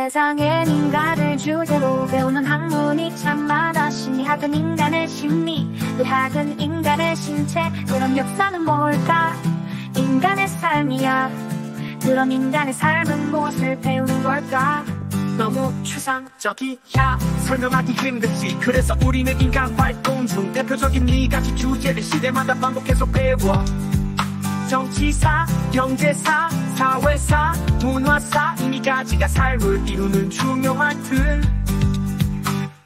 세상엔 인간을 주제로 배우는 학문이 참 많아. 심리학은 인간의 심리, 의학은 인간의 신체. 그럼 역사는 뭘까? 인간의 삶이야. 그럼 인간의 삶은 무엇을 배우는 걸까? 너무 추상적이야, 설명하기 힘들지. 그래서 우리는 인간 활동 중 대표적인 4가지 주제를 시대마다 반복해서 배워. 정치사, 경제사, 사회사, 문화사. 이 4가지가 삶을 이루는 중요한 틀.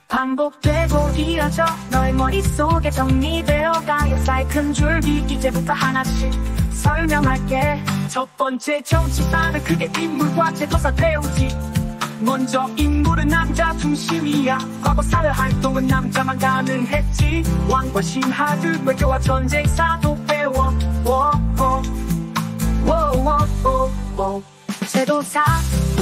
반복되고 이어져 너의 머릿속에 정리되어가. 역사의 큰 줄기 이제부터 하나씩 설명할게. 첫 번째 정치사는 크게 인물과 제도사 배우지. 먼저 인물은 남자 중심이야. 과거 사회 활동은 남자만 가능했지. 왕과 신하들, 외교와 전쟁사도 배워. 제도사,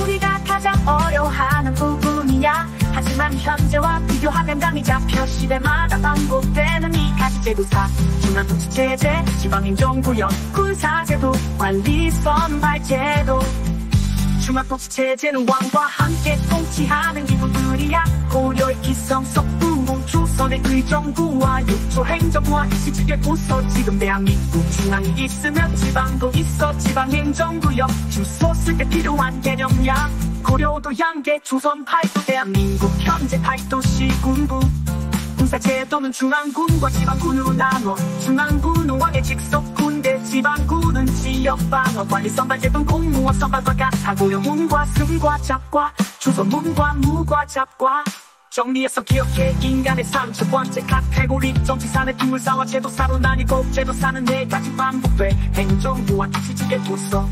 우리가 가장 어려워하는 부분이야. 하지만 현재와 비교하면 감이 잡혀. 시대마다 반복되는 2가지 제도사: 중앙통치체제, 지방행정구역, 군사제도, 관리선발제도. 중앙통치체제는 왕과 함께 통치하는 기구들이야. 고려의 기성, 석부문, 조선의 의정부와 육조 행정부와 일시직의 부서. 지금 대한민국 중앙이 있으면 지방도 있어. 지방행정구역, 주소 쓸 때 필요한 개념이야. 고려도 양계, 조선 8도, 대한민국 현재 8도 시군부. 군사제도는 중앙군과 지방군으로 나눠. 중앙군은 왕의 직속 군대, 지방군은 지역방어. 관리선발제도는 공무원 선발과 같아. 고려문과 승과 잡과, 조선문과 무과 잡과. 정리해서 기억해. 인간의 삶 첫 번째 카테고리. 정치사는 인물사와 제도사로 나뉘고, 제도사는 4가지 반복돼. 행정부와 일시직의 부서,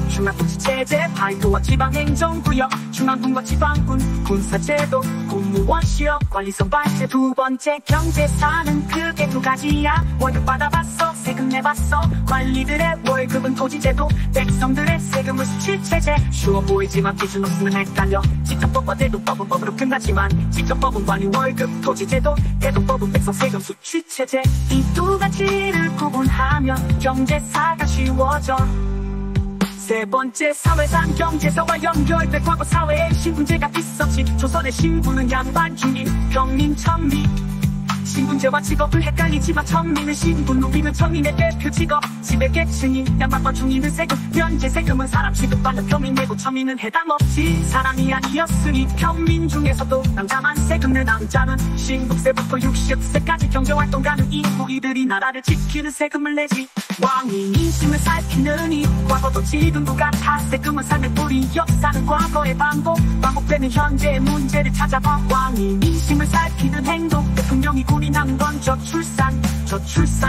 중앙통치체제, 8도와 지방행정구역, 중앙군과 지방군, 군사제도, 공무원 시험, 관리선발제. 두 번째 경제사는 크게 2가지야. 월급 받아봤어, 세금 내봤어. 관리들의 월급은 토지제도, 백성들의 세금은 수치체제. 쉬워 보이지만 기준 없으면 헷갈려. 직접법과 대도법은 법으로 끝나지만, 직접법은 관리 월급, 토지제도, 대도법은 백성 세금 수치체제. 이 2가지를 구분하면 경제사가 쉬워져. 세 번째 사회상, 경제사와 연결돼. 과거 사회에 신분제가 있었지. 조선의 신분은 양반, 중인, 평민, 천미. 신분제와 직업을 헷갈리지만 천민은 신분, 노비는 천민의 대표 직업. 지배계층인 양반과 중인은 세금, 면제 세금은 사람 취급받는 평민 내고. 천민은 해당 없지, 사람이 아니었으니. 평민 중에서도 남자만 세금 내. 남자는 신국세부터 60세까지 경제활동 가능. 이후 이들이 나라를 지키는 세금을 내지. 왕이 민심을 살피는 이 과거도 지금도 같아. 세금은 삶의 뿌리, 역사는 과거의 반복되는 현재의 문제를 찾아봐. 왕이 민심을 살피는 행동, 대통령이 군인하는 건 저출산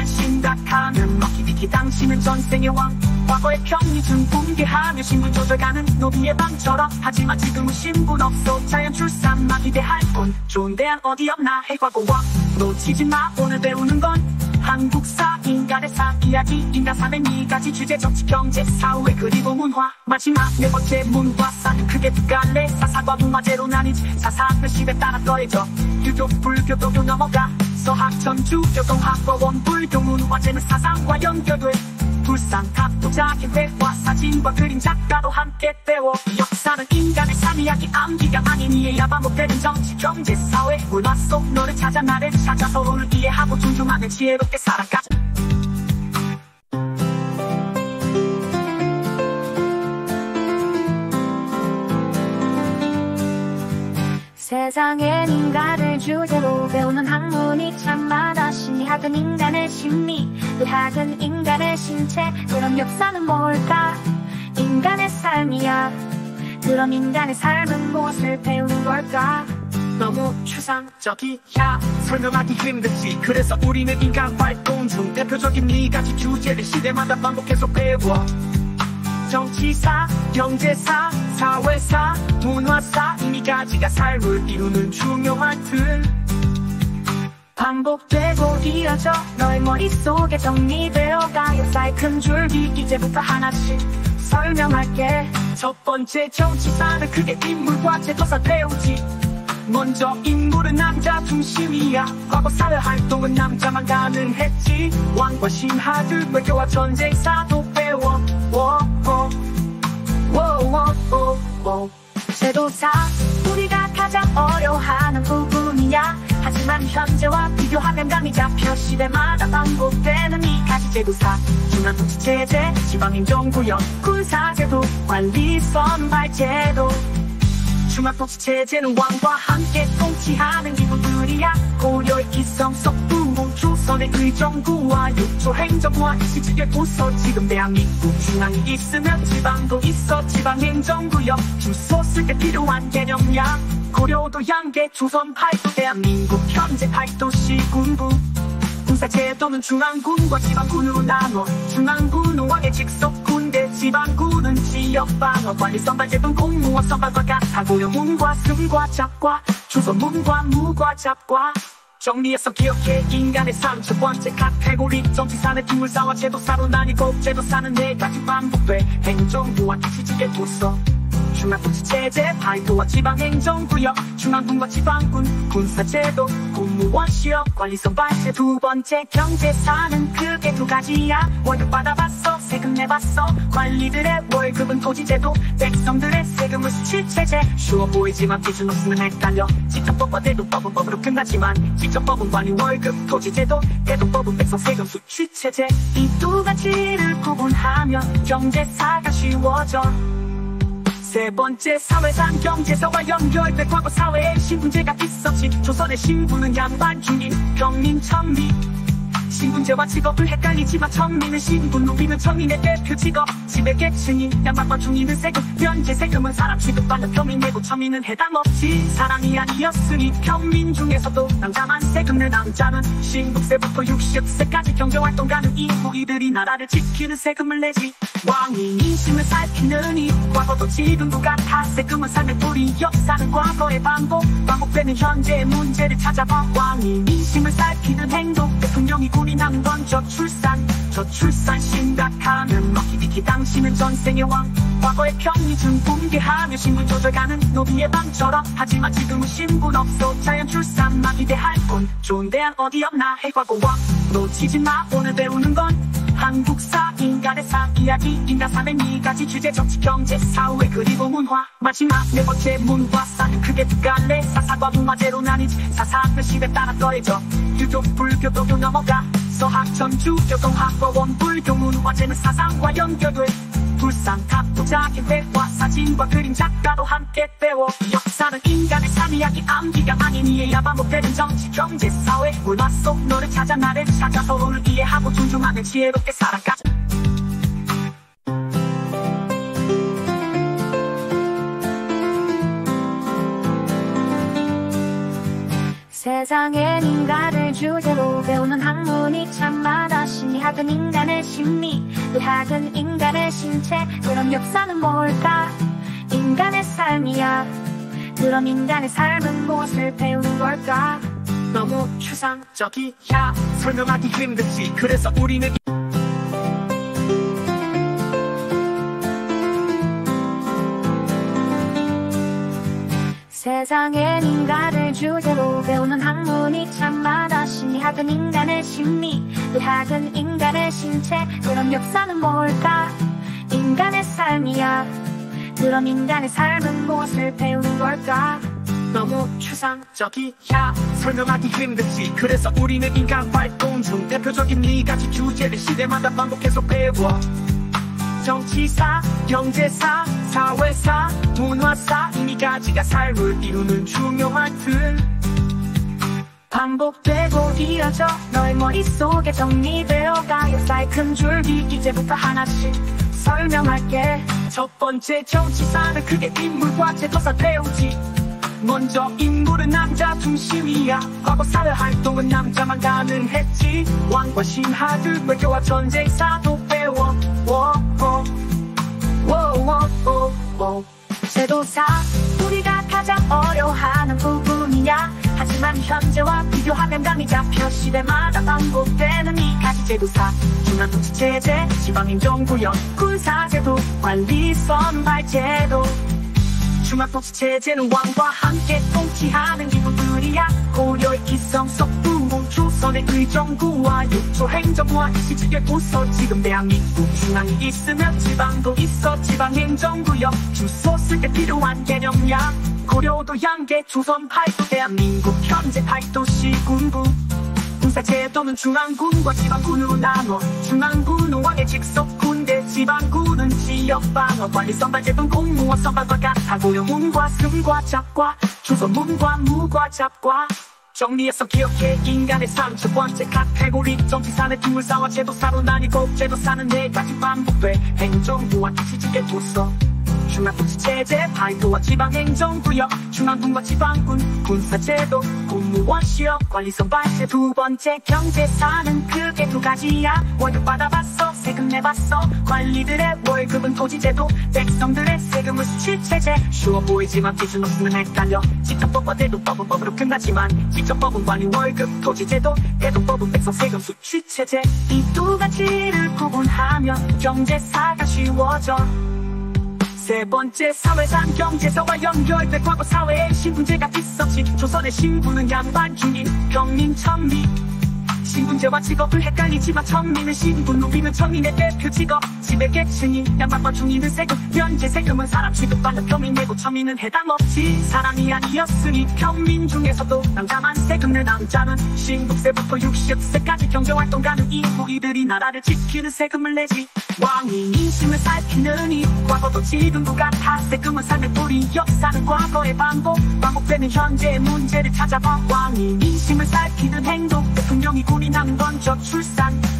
심각하면 먹기 비키. 당신은 전생의 왕, 과거의 편의점 붕괴하며 신분 조절가는 노비의 방처럼. 하지만 지금은 신분 없어, 자연 출산만 기대할 뿐. 좋은 대안 어디 없나 해. 과거와 놓치지 마. 오늘 배우는 건 한국사, 인간의 삶 이야기. 인간 삶의 2가지 주제: 정치, 경제, 사회, 그리고 문화. 마지막 4번째 문화사는 크게 2갈래. 사사과 문화제로 나뉘지. 사사는 시대 따라 더해져. 유교, 불교, 도교 넘어가. 서학, 천주, 교동학, 법원, 불교, 문화제는 사상과 연결돼. 불상, 탑도, 자기회화, 사진과 그림, 작가도 함께 배워. 역사는 인간의 삶 이야기, 암기가 아닌 이해야. 반복되는 정치, 경제, 사회, 문화 속 너를 찾아, 나를 찾아. 서로를 이해하고 존중하며 지혜롭게 살아가자. 세상엔 인간을 주제로 배우는 학문이 참 많아. 심리학은 인간의 심리, 의학은 인간의 신체. 그럼 역사는 뭘까? 인간의 삶이야. 그럼 인간의 삶은 무엇을 배우는 걸까? 너무 추상적이야, 설명하기 힘들지. 그래서 우리는 인간 활동 중 대표적인 4가지 주제를 시대마다 반복해서 배워. 정치사, 경제사, 사회사, 문화사. 이 4가지가 삶을 이루는 중요한 틀. 반복되고 이어져 너의 머릿속에 정리되어가. 역사의 큰 줄기 이제부터 하나씩 설명할게. 첫 번째 정치사는 크게 인물과 제도사 배우지. 먼저 인물은 남자 중심이야. 과거 사회 활동은 남자만 가능했지. 왕과 신하들, 외교와 전쟁사도 배워. 제도사 우리가 가장 어려워하는 부분이야. 하지만 현재와 비교하면 감이 잡혀 시대마다 반복되는 이 가지 제도사 중앙통치체제, 지방행정구역, 군사제도, 관리 선발제도. 중앙통치체제는 왕과 함께 통치하는 기구들이야. 고려, 기성, 석부, 조선의 의정부와 육조 행정부와 시직의 부서. 지금 대한민국 중앙이 있으면 지방도 있어. 지방행정구역 주소 쓸 때 필요한 개념이야. 고려도 양계, 조선 8도, 대한민국 현재 8도시 군부. 군사제도는 중앙군과 지방군으로 나눠. 중앙군은 왕의 직속 군대, 지방군은 지역방어. 관리선발제도는 공무원 선발과 같아. 고려문과 승과 잡과, 조선문과 무과 잡과. 정리해서 기억해. 인간의 삶 첫 번째 카테고리. 정치사는 기물사와 제도사로 나뉘고, 제도사는 네 가지 반복돼. 행정부와 시직의 부서. 중앙통치체제, 발도와 지방행정구역, 중앙군과 지방군, 군사제도, 공무원 시역, 관리선발제. 두 번째 경제사는 크게 두 가지야. 월급 받아봤어, 세금 내봤어. 관리들의 월급은 토지제도, 백성들의 세금은 수치체제. 쉬워 보이지만 기준 없으면 헷갈려. 직접법과 대도법은 법으로 끝나지만, 직접법은 관리 월급, 토지제도, 대도법은 백성 세금 수치체제. 이 두 가지를 구분하면 경제사가 쉬워져. 세 번째 사회상 경제사와 연결돼. 과거 사회에 신분제가 있었지. 조선의 신분은 양반 중인 평민 천미. 신분제와 직업을 헷갈리지만 천민은 신분, 노비는 천민의 대표 직업. 지배계층인 양반과 중인은 세금, 현재 세금은 사람 취급받는 평민 내고 천민은 해당 없지. 사람이 아니었으니 평민 중에서도 남자만 세금 내. 남자는 신국세부터 60세까지 경제활동 가능 인구. 이들이 나라를 지키는 세금을 내지. 왕이 민심을 살피느니 과거도 지금도 같아. 세금은 삶의 뿌리, 역사는 과거의 반복되는 현재의 문제를 찾아봐. 왕이 민심을 살피는 행동, 대통령이 군인하는 건 저출산 심각하면 먹히디키. 당신은 전생의 왕, 과거의 편의점 붕괴하며 신분 조절가는 노비의 방처럼. 하지만 지금은 신분 없어. 자연 출산만 기대할 뿐. 좋은 대안 어디 없나 해. 과거와 놓치지 마. 오늘 배우는 건 한국사, 인간의 삶 이야기, 인간 삶의 네 가지 주제. 정치, 경제, 사회, 그리고 문화. 마지막 네 번째 문화사는 크게 두 갈래. 사사과 문화제로 나뉘지. 사사는 시대 따라 더해져. 유교, 불교도 넘어가. 서학, 전주, 교동학, 법원, 불교 문화제는 사상과 연결돼. 불상, 탑도 자기 회화, 사진과 그림 작가도 함께 배워. 역사는 인간의 삶 이야기, 암기가 아닌 이해야 반복되는 정치, 경제, 사회, 문화 속 너를 찾아 나를 찾아 서로를 이해하고 존중하는 지혜롭게 살아가자. 세상엔 인간을 주제로 배우는 학문이 참 많아. 심리학은 인간의 심리, 의학은 인간의 신체. 그럼 역사는 뭘까? 인간의 삶이야. 그럼 인간의 삶은 무엇을 배우는 걸까? 너무 추상적이야. 설명하기 힘들지. 그래서 우리는 세상엔 인간을 주제로 배우는 학문이 참 많아. 심리학은 인간의 심리, 의학은 인간의 신체. 그럼 역사는 뭘까? 인간의 삶이야. 그럼 인간의 삶은 무엇을 배우는 걸까? 너무 추상적이야. 설명하기 힘들지. 그래서 우리는 인간 활동 중 대표적인 네 가지 주제를 시대마다 반복해서 배워. 정치사, 경제사, 사회사, 문화사. 이 네 가지가 삶을 이루는 중요한 틀. 반복되고 이어져 너의 머릿속에 정리되어가. 역사의 큰 줄기 이제부터 하나씩 설명할게. 첫 번째 정치사는 크게 인물과 제도사 배우지. 먼저 인물은 남자 중심이야. 과거 사회 활동은 남자만 가능했지. 왕과 신하들, 외교와 전쟁사도 배워. 제도사 우리가 가장 어려워하는 부분이야. 하지만 현재와 비교하면 감이 잡혀 시대마다 반복되는 이 가지 제도사. 중앙통치체제, 지방행정구역, 군사제도, 관리 선발제도. 중앙통치체제는 왕과 함께 통치하는 기구들이야. 고려, 기성, 석부, 조선 조선의 의정부와 6조 행정부와 시직의 부서 지금 대한민국 중앙이 있으면 지방도 있어 지방행정구역 주소 쓸 때 필요한 개념이야 고려도 양계 조선 8도 대한민국 현재 8도시 군부 군사제도는 중앙군과 지방군으로 나눠 중앙군은 왕의 직속 군대 지방군은 지역방어 관리 선발제도는 공무원 선발과 같아 고용문과 승과 잡과 조선문과 무과 잡과 정리해서 기억해 인간의 삶 첫 번째 카테고리 정치사는 기물사와 제도사로 나뉘고 제도사는 네 가지 반복돼 행정부와 시직의 부서 중앙통치체제 발도와 지방행정구역 중앙군과 지방군 군사제도 공무원 시험 관리선발제 두 번째 경제사는 크게 두 가지야 월급 받아봤어 세금 내봤어 관리들의 월급은 토지제도 백성들의 세금은 수치체제 쉬워 보이지만 기준 없으면 헷갈려 직접법과 대도법은 법으로 끝나지만 직접법은 관리 월급 토지제도 대도법은 백성 세금 수치체제 이 두 가지를 구분하면 경제사가 쉬워져 세 번째 사회상 경제사와 연결돼 과거 사회에 신분제가 있었지 조선의 신분은 양반 중인 평민 천미 신분제와 직업을 헷갈리지만 천민은 신분 노비는 천민의 대표 직업 지배계층이 양반과 중인은 세금 현재 세금은 사람 취급받는 평민 내고 천민은 해당 없지 사람이 아니었으니 평민 중에서도 남자만 세금 내 남자는 신국세부터 60세까지 경제활동가는 이후 이들이 나라를 지키는 세금을 내지 왕이 민심을 살피는 이 과거도 지금도 같아 세금은 삶의 뿌리 역사는 과거의 반복되는 현재의 문제를 찾아봐 왕이 민심을 살피는 행동 대통령이 군인하는 건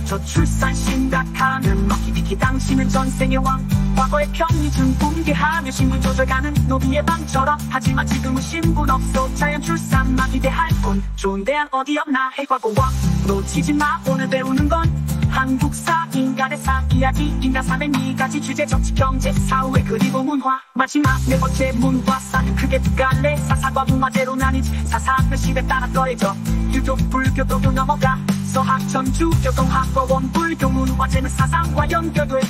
저출산 심각하면 먹히디키 당신은 전생의 왕 과거의 편의점 붕괴하며 신분 조절가는 노비의 방처럼 하지만 지금은 신분 없어 자연 출산만 기대할 뿐 좋은 대안 어디 없나 해과고와 놓치지 마 오늘 배우는 건 한국사 인간의 사 이야기 인간 삶의 네 가지 주제 정치 경제 사회 그리고 문화 마지막 네 번째 문화사는 크게 두 갈래 사사과 문화제로 나뉘지 사사는 시대 따라 더해져 유교 불교도로 넘어가 서학 천주교 동학과원 불교 문화제는 사상과 연결돼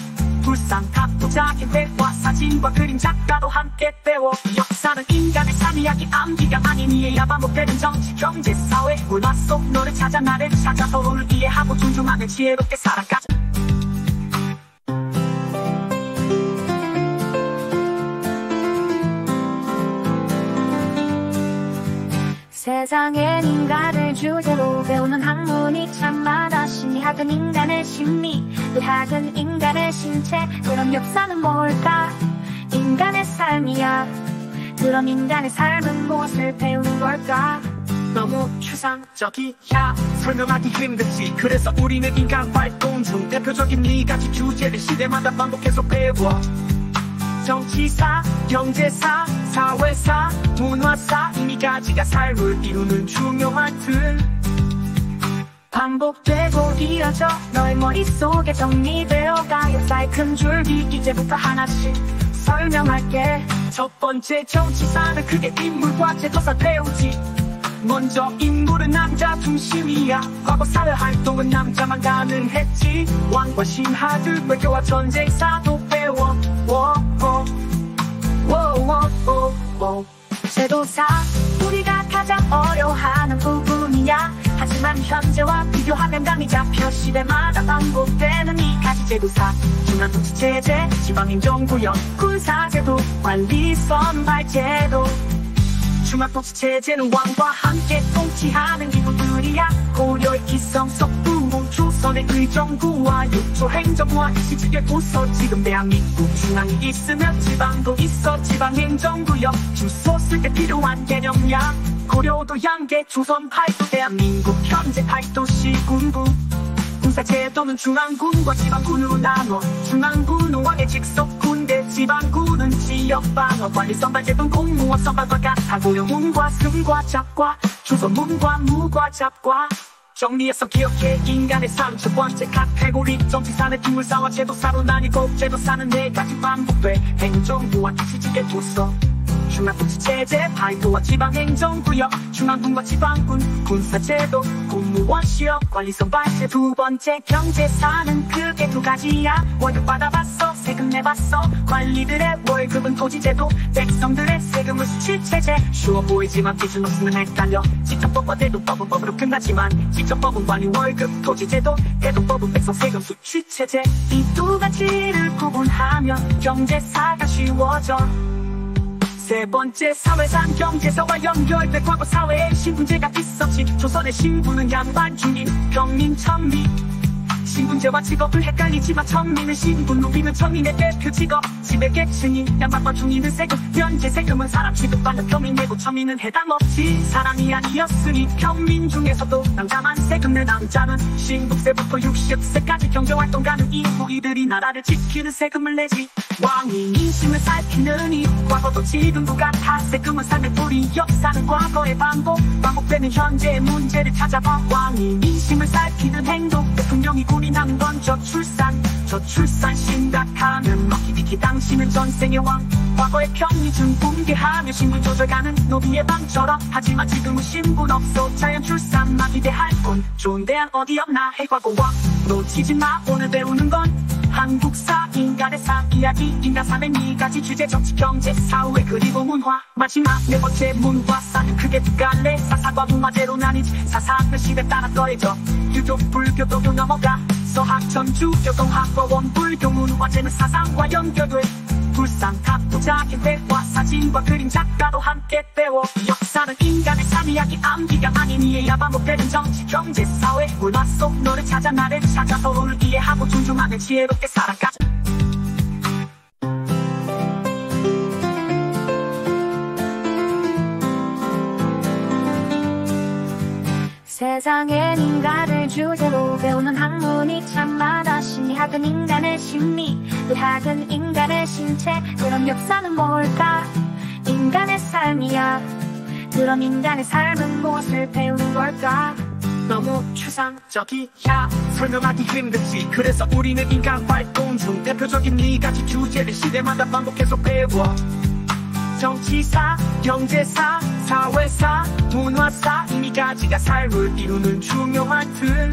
불상 탑도 작은 대화 사진과 그림 작가도 함께 배워 역사는 인간의 삶 이야기 암기가 아닌 이해야 반복되는 정치 경제 사회 문화 속 너를 찾아 나를 찾아 서로를 이해하고 존중하며 지혜롭게 살아가자 세상엔 인간을 주제로 배우는 학문이 참 많아 심리학은 인간의 심리 의학은 인간의 신체 그럼 역사는 뭘까 인간의 삶이야 그럼 인간의 삶은 무엇을 배우는 걸까 너무 추상적이야 설명하기 힘들지 그래서 우리는 인간 활동 중 대표적인 네 가지 주제를 시대마다 반복해서 배워 정치사, 경제사, 사회사, 문화사 이 가지가 삶을 이루는 중요한 틀 반복되고 이어져 너의 머릿속에 정리되어가 역사의 큰 줄기 이제부터 하나씩 설명할게 첫 번째 정치사는 크게 인물과 제도사 배우지 먼저 인물은 남자 중심이야 과거 사회 활동은 남자만 가능했지 왕과 신하들 외교와 전쟁사도 배워 제도사 우리가 가장 어려워하는 부분이야 하지만 현재와 비교하면 감이 잡혀 시대마다 반복되는 이 가지 제도사 중앙통치체제 지방행정구역 군사제도 관리선발제도 중앙통치체제는 왕과 함께 통치하는 기구들이야 고려의 기성 석부문 조선의 의정부와 6조 행정부와 시직의 부서 지금 대한민국 중앙이 있으면 지방도 있어 지방행정구역 주소 쓸 때 필요한 개념이야 고려도 양계 조선 8도 대한민국 현재 8도시 군부 군사제도는 중앙군과 지방군으로 나눠 중앙군은 왕의 직속 군대 지방군은 지역방어 관리 선발제도는 공무원 선발과 같아 고용문과 승과 잡과 조선문과 무과 잡과 정리해서 기억해 인간의 삶 첫 번째 카테고리 정치사는 기물사와 제도사로 나뉘고 제도사는 네 가지 반복돼 행정부와 시직의 부서 중앙통치체제 발도와 지방행정구역 중앙군과 지방군 군사제도 공무원 시험 관리선발제 두 번째 경제사는 크게 두 가지야 월급 받아봤어 세금 내봤어. 관리들의 월급은 토지제도, 백성들의 세금은 수출체제. 쉬워 보이지만 기준 없으면 헷갈려. 직접법과 대도법은 법으로 끝나지만 직접법은 관리 월급 토지제도, 대도법은 백성 세금 수출체제. 이 두 가지를 구분하면 경제사가 쉬워져. 세 번째, 사회상 경제사와 연결돼. 과거 사회에 신분제가 있었지. 조선의 신분은 양반 중인 평민 천미. 신분제와 직업을 헷갈리지만 천민은 신분, 노비는 천민의 대표 직업. 지배계층인 양반과 중인은 세금, 현재 세금은 사람 취급받는 평민 내고 천민은 해당 없지. 사람이 아니었으니 평민 중에서도 남자만 세금 내. 남자는 신국세부터 60세까지 경제활동 가는 이후 이들이 나라를 지키는 세금을 내지. 왕이 민심을 살피는 이 과거도 지금도 같아. 세금은 삶의 뿌리, 역사는 과거의 반복되는 현재의 문제를 찾아봐. 왕이 민심을 살피는 행동, 대통령이 군인하는 건 저출산 심각하면 먹히디키. 당신은 전생의 왕. 과거의 편의점 붕괴하며 신분 조절가는 노비의 방처럼. 하지만 지금은 신분 없어 자연 출산만 기대할 뿐. 좋은 대안 어디 없나 해. 과거와 놓치지 마. 오늘 배우는 건 한국사, 인간의 삶 이야기, 인간 삶의 네 가지 주제. 정치, 경제, 사회, 그리고 문화. 마지막 네 번째, 문화사는 크게 두 갈래. 사사과 문화재로 나뉘지. 사사는 시대 따라 더해져. 유교, 불교, 도교 넘어가. 서학, 천주, 교동학과, 원불교, 문화재는 사상과 연결돼. 불상, 탑도 작은 대화, 사진과 그림, 작가도 함께 배워. 역사는 인간의 삶 이야기, 암기가 아닌 이해야 반복되는 정치, 경제, 사회, 문화 속 너를 찾아 나를 찾아 서로를 이해하고 존중하며 지혜롭게 살아가자. 세상엔 인간을 주제로 배우는 학문이 참 많아. 심리학은 인간의 심리, 의학은 인간의 신체. 그럼 역사는 뭘까? 인간의 삶이야. 그럼 인간의 삶은 무엇을 배우는 걸까? 너무 추상적이야. 설명하기 힘들지. 그래서 우리는 인간 활동 중 대표적인 네 가지 주제를 시대마다 반복해서 배워. 정치사, 경제사, 사회사, 문화사. 이 네 가지가 삶을 이루는 중요한 틀.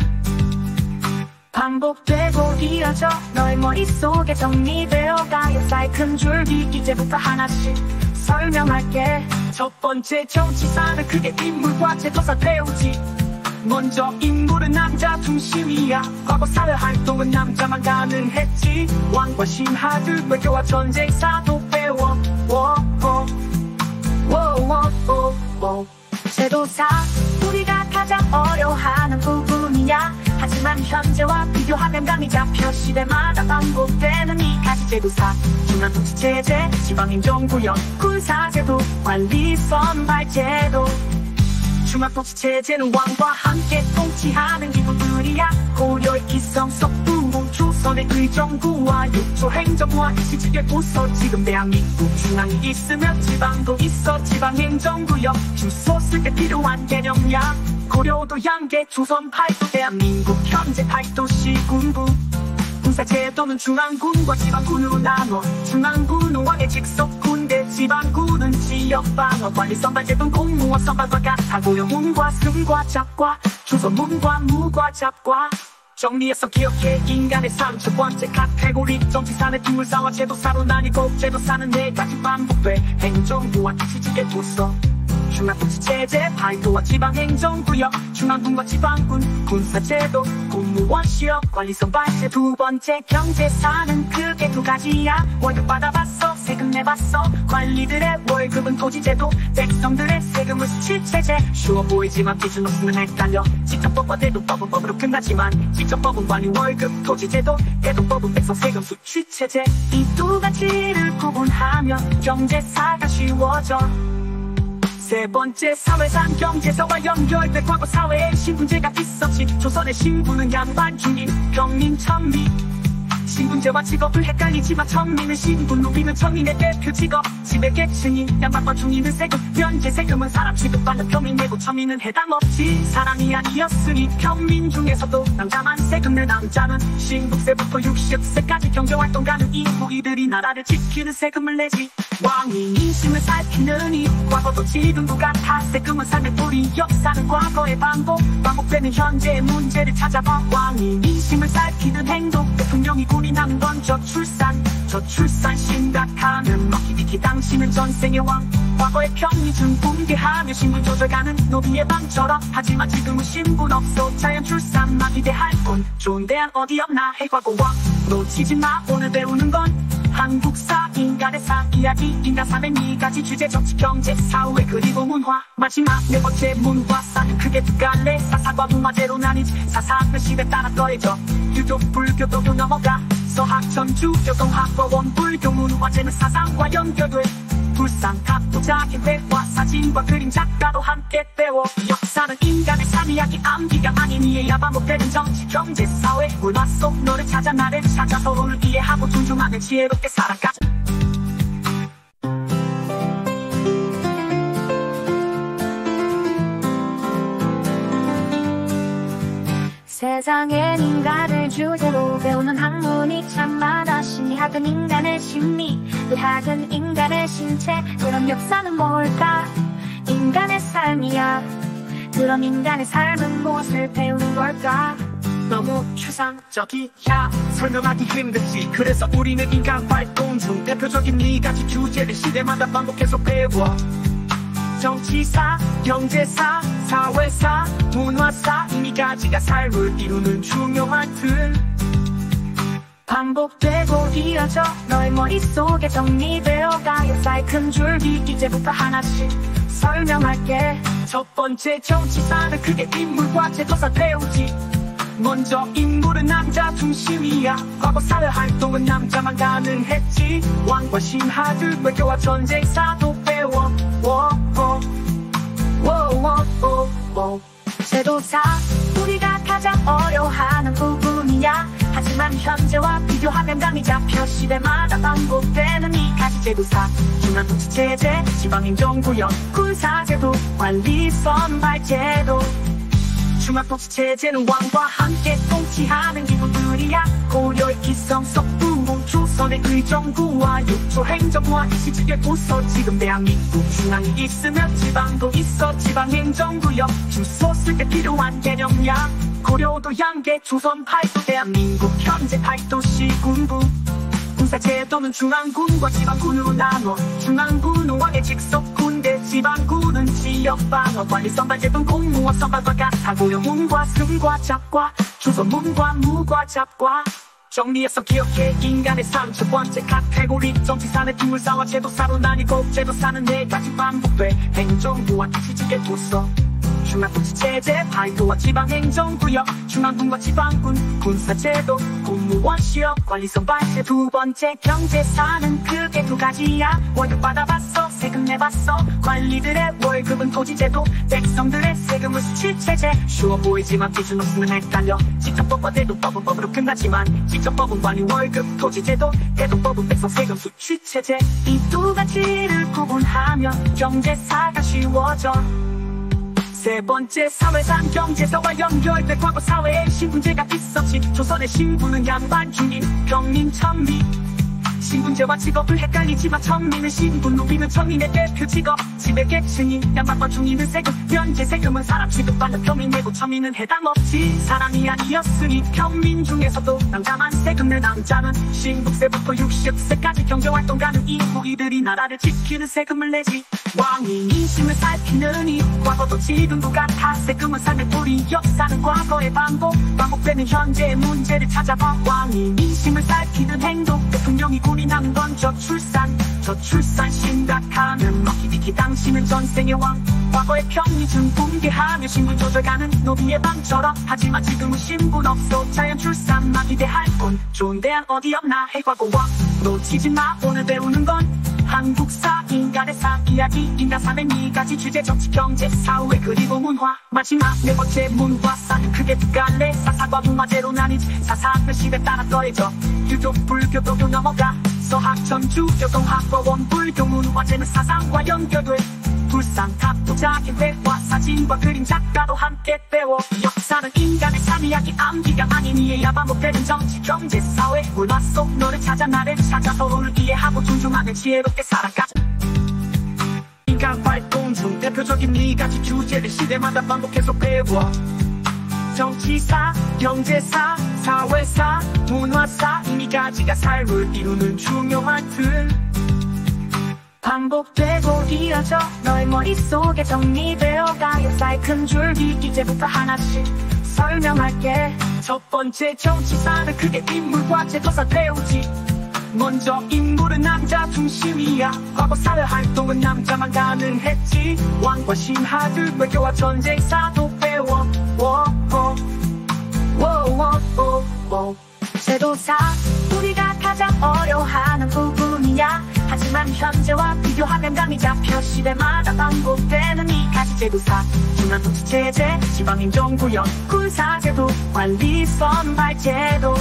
반복되고 이어져 너의 머릿속에 정리되어가. 역사의 큰 줄기 이제부터 하나씩 설명할게. 첫 번째, 정치사는 크게 인물과 제도사 배우지. 먼저 인물은 남자 중심이야. 과거 사회 활동은 남자만 가능했지. 왕과 신하들, 외교와 전쟁사도 배워. 제도사, 우리가 가장 어려워하는 부분이야. 하지만 현재와 비교하면 감이 잡혀. 시대마다 반복되는 이 가지 제도사. 중앙통치체제, 지방행정구역, 군사제도, 관리 선발제도. 중앙통치체제는 왕과 함께 통치하는 기구들이야. 고려의 기성, 석부문, 조선의 의정부와 육조행정부와 일시지계 부서. 지금 대한민국 중앙이 있으면 지방도 있어. 지방행정구역, 주소 쓸 때 필요한 개념이야. 고려도 양계, 조선 8도, 대한민국 현재 8도시 군부. 군사제도는 중앙군과 지방군으로 나눠. 중앙군은 왕의 직속 군대, 지방군은 지역방어. 관리 선발제도는 공무원 선발과 같아. 고려문과 승과 잡과, 조선문과 무과 잡과. 정리해서 기억해. 인간의 삶 첫 번째 카테고리. 정치사는 인물사와 제도사로 나뉘고, 제도사는 네 가지 반복돼. 행정부와 일시지계 부서. 중앙통치체제, 발도와 지방행정구역, 중앙군과 지방군, 군사제도, 공무원 시험, 관리선발제. 두 번째, 경제사는 크게 두 가지야. 월급 받아봤어, 세금 내봤어. 관리들의 월급은 토지제도, 백성들의 세금은 수출체제. 쉬워 보이지만 기준 없으면 헷갈려. 직접법과 대도법은 법으로 끝나지만 직접법은 관리 월급 토지제도, 대도법은 백성 세금 수출체제. 이 두 가지를 구분하면 경제사가 쉬워져. 세 번째, 사회상 경제사와 연결돼. 과거 사회에 신분제가 있었지. 조선의 신분은 양반 중인 평민 천미. 신분제와 직업을 헷갈리지만 천민은 신분, 노비는 천민의 대표 직업. 지배계층인 양반과 중인은 세금, 현재 세금은 사람 취급받는 평민 내고 천민은 해당 없지. 사람이 아니었으니 평민 중에서도 남자만 세금 내. 남자는 신국세부터 60세까지 경제활동 가는 이후 이들이 나라를 지키는 세금을 내지. 왕이 민심을 살피는 이 과거도 지금도 같아. 세금은 삶의 뿌리, 역사는 과거의 반복되는 현재의 문제를 찾아봐. 왕이 민심을 살피는 행동, 대통령이 군인하는 건 저출산 저출산 심각하면 먹히디키 당신은 전생의 왕. 과거의 편의점 붕괴하며 신분 조절가는 노비의 방처럼. 하지만 지금은 신분 없어 자연 출산 마비대할 뿐. 좋은 대안 어디 없나 해 과거와. 놓치지 마 오늘 배우는 건 한국사 인간의 삶 이야기. 인간 삶의 4가지 주제 정치 경제 사회 그리고 문화. 마지막 4번째 문화사는 크게 두 갈래. 사사과 문화재로 나뉘지. 사사는 시대 따라 더해져 유교 불교도로 넘어가. 서학 전주 교동학과원 불교 문화재는 사상과 연결돼. 불상 각도자 기획과 사진과 그림 작가도 함께 배워. 역사는 인간의 삶 이야기 암기가 아닌 이해야 반복되는 정치 경제 사회 문화 속 너를 찾아 나를 찾아 서로를 이해하고 존중하며 지혜롭게 살아가자. 세상엔 인간을 주제로 배우는 학문이 참 많아. 심리학은 인간의 심리, 의학은 인간의 신체. 그럼 역사는 뭘까? 인간의 삶이야. 그럼 인간의 삶은 무엇을 배우는 걸까? 너무 추상적이야 설명하기 힘들지. 그래서 우리는 인간 활동 중 대표적인 4가지 주제를 시대마다 반복해서 배워. 정치사, 경제사, 사회사, 문화사. 이 4가지가 삶을 이루는 중요한 틀. 반복되고 이어져 너의 머릿속에 정리되어가. 역사의 큰 줄기 이제부터 하나씩 설명할게. 첫 번째 정치사는 크게 인물과 제도사 배우지. 먼저 인물은 남자 중심이야. 과거 사회 활동은 남자만 가능했지. 왕과 신하들 외교와 전쟁사도 배워. 제도사 우리가 가장 어려워하는 부분이야. 하지만 현재와 비교하면 감이 잡혀. 시대마다 반복되는 2가지 제도사. 중앙통치체제, 지방행정구역, 군사제도, 관리선발제도. 중앙통치체제는 왕과 함께 통치하는 기구들이야. 고려의 기성, 석부문, 조선의 의정부와 육조 행정부와 시직의 부서. 지금 대한민국 중앙이 있으면 지방도 있어. 지방행정구역 주소 쓸 때 필요한 개념이야. 고려도 양계, 조선 8도, 대한민국 현재 8도시 군부. 군사제도는 중앙군과 지방군으로 나눠. 중앙군은 왕의 직속 군대, 지방군은 지역방어. 관리선발제도는 공무원 선발과 같아. 고려문과 승과 잡과, 조선문과 무과 잡과. 정리해서 기억해 인간의 삶. 첫 번째 카테고리 정치사는 인물사와 제도사로 나뉘고. 제도사는 4가지 반복돼. 행정부와 시직의 부서, 중앙통치체제, 8도와 지방행정구역, 중앙군과 지방군, 군사제도, 공무원 시험, 관리선발제. 두 번째 경제사는 크게 2가지야. 월급 받아봤어, 세금 내봤어. 관리들의 월급은 토지제도, 백성들의 세금은 수치체제. 쉬워 보이지만 기준 없으면 헷갈려. 직접법과 대도법은 법으로 끝나지만 직접법은 관리 월급 토지제도, 대도법은 백성 세금 수치체제. 이 2가지를 구분하면 경제사가 쉬워져. 세 번째 사회상 경제사와 연결돼. 과거 사회에 신분제가 있었지. 조선의 신분은 양반 중인 평민 천민. 신분제와 직업을 헷갈리지만 천민은 신분, 노비는 천민의 대표 직업. 지배계층인 양반과 중인은 세금, 현재 세금은 사람 취급받는 평민 내고 천민은 해당 없지. 사람이 아니었으니 평민 중에서도 남자만 세금 내. 남자는 신국세부터 60세까지 경제활동 가는 이후 이들이 나라를 지키는 세금을 내지. 왕이 민심을 살피는 이 과거도 지금도 같아. 세금은 삶의 뿌리, 역사는 과거의 반복되는 현재의 문제를 찾아봐. 왕이 민심을 살피는 행동, 대통령이 군인하는 건 저출산 심각하면 먹히디키 당신은 전생의 왕. 과거의 편의점 붕괴하며 신분 조절가는 노비의 방처럼. 하지만 지금은 신분 없어 자연 출산 마비대할 뿐. 좋은 대안 어디 없나 해 과거와. 놓치지 마 오늘 배우는 건 한국사 인간의 삶 이야기. 인간 삶의 4가지 주제 정치 경제 사회 그리고 문화. 마지막 4번째 문화사는 크게 2갈래. 사사과 문화재로 나뉘지. 사사는 시대 따라 더해져 유교 불교도로 넘어가. 서학 전주 교동학과원 불교 문화재는 사상과 연결돼. 불상 각도자 기획과 사진과 그림 작가도 함께 배워. 역사는 인간의 삶 이야기 암기가 아닌 이해야 반복되는 정치 경제 사회 문화 속 너를 찾아 나를 찾아 서로를 이해하고 존중하며 지혜롭게 살아가자. 인간 활동 중 대표적인 4가지 주제를 시대마다 반복해서 배워. 정치사, 경제사, 사회사, 문화사 이미 가지가 삶을 이루는 중요한 틀 반복되고 이어져 너의 머릿속에 정리되어가 역사의 큰 줄기 이제부터 하나씩 설명할게 첫 번째 정치사는 크게 인물과 제도사 배우지 먼저 인물은 남자 중심이야 과거 사회 활동은 남자만 가능했지 왕과 신하들 외교와 전쟁사도 배워 제도사 우리가 가장 어려워하는 부분이야 하지만 현재와 비교하면 감이 잡혀 시대마다 반복되는 이 가지 제도사 중앙통치체제, 지방행정구역, 군사제도, 관리 선발제도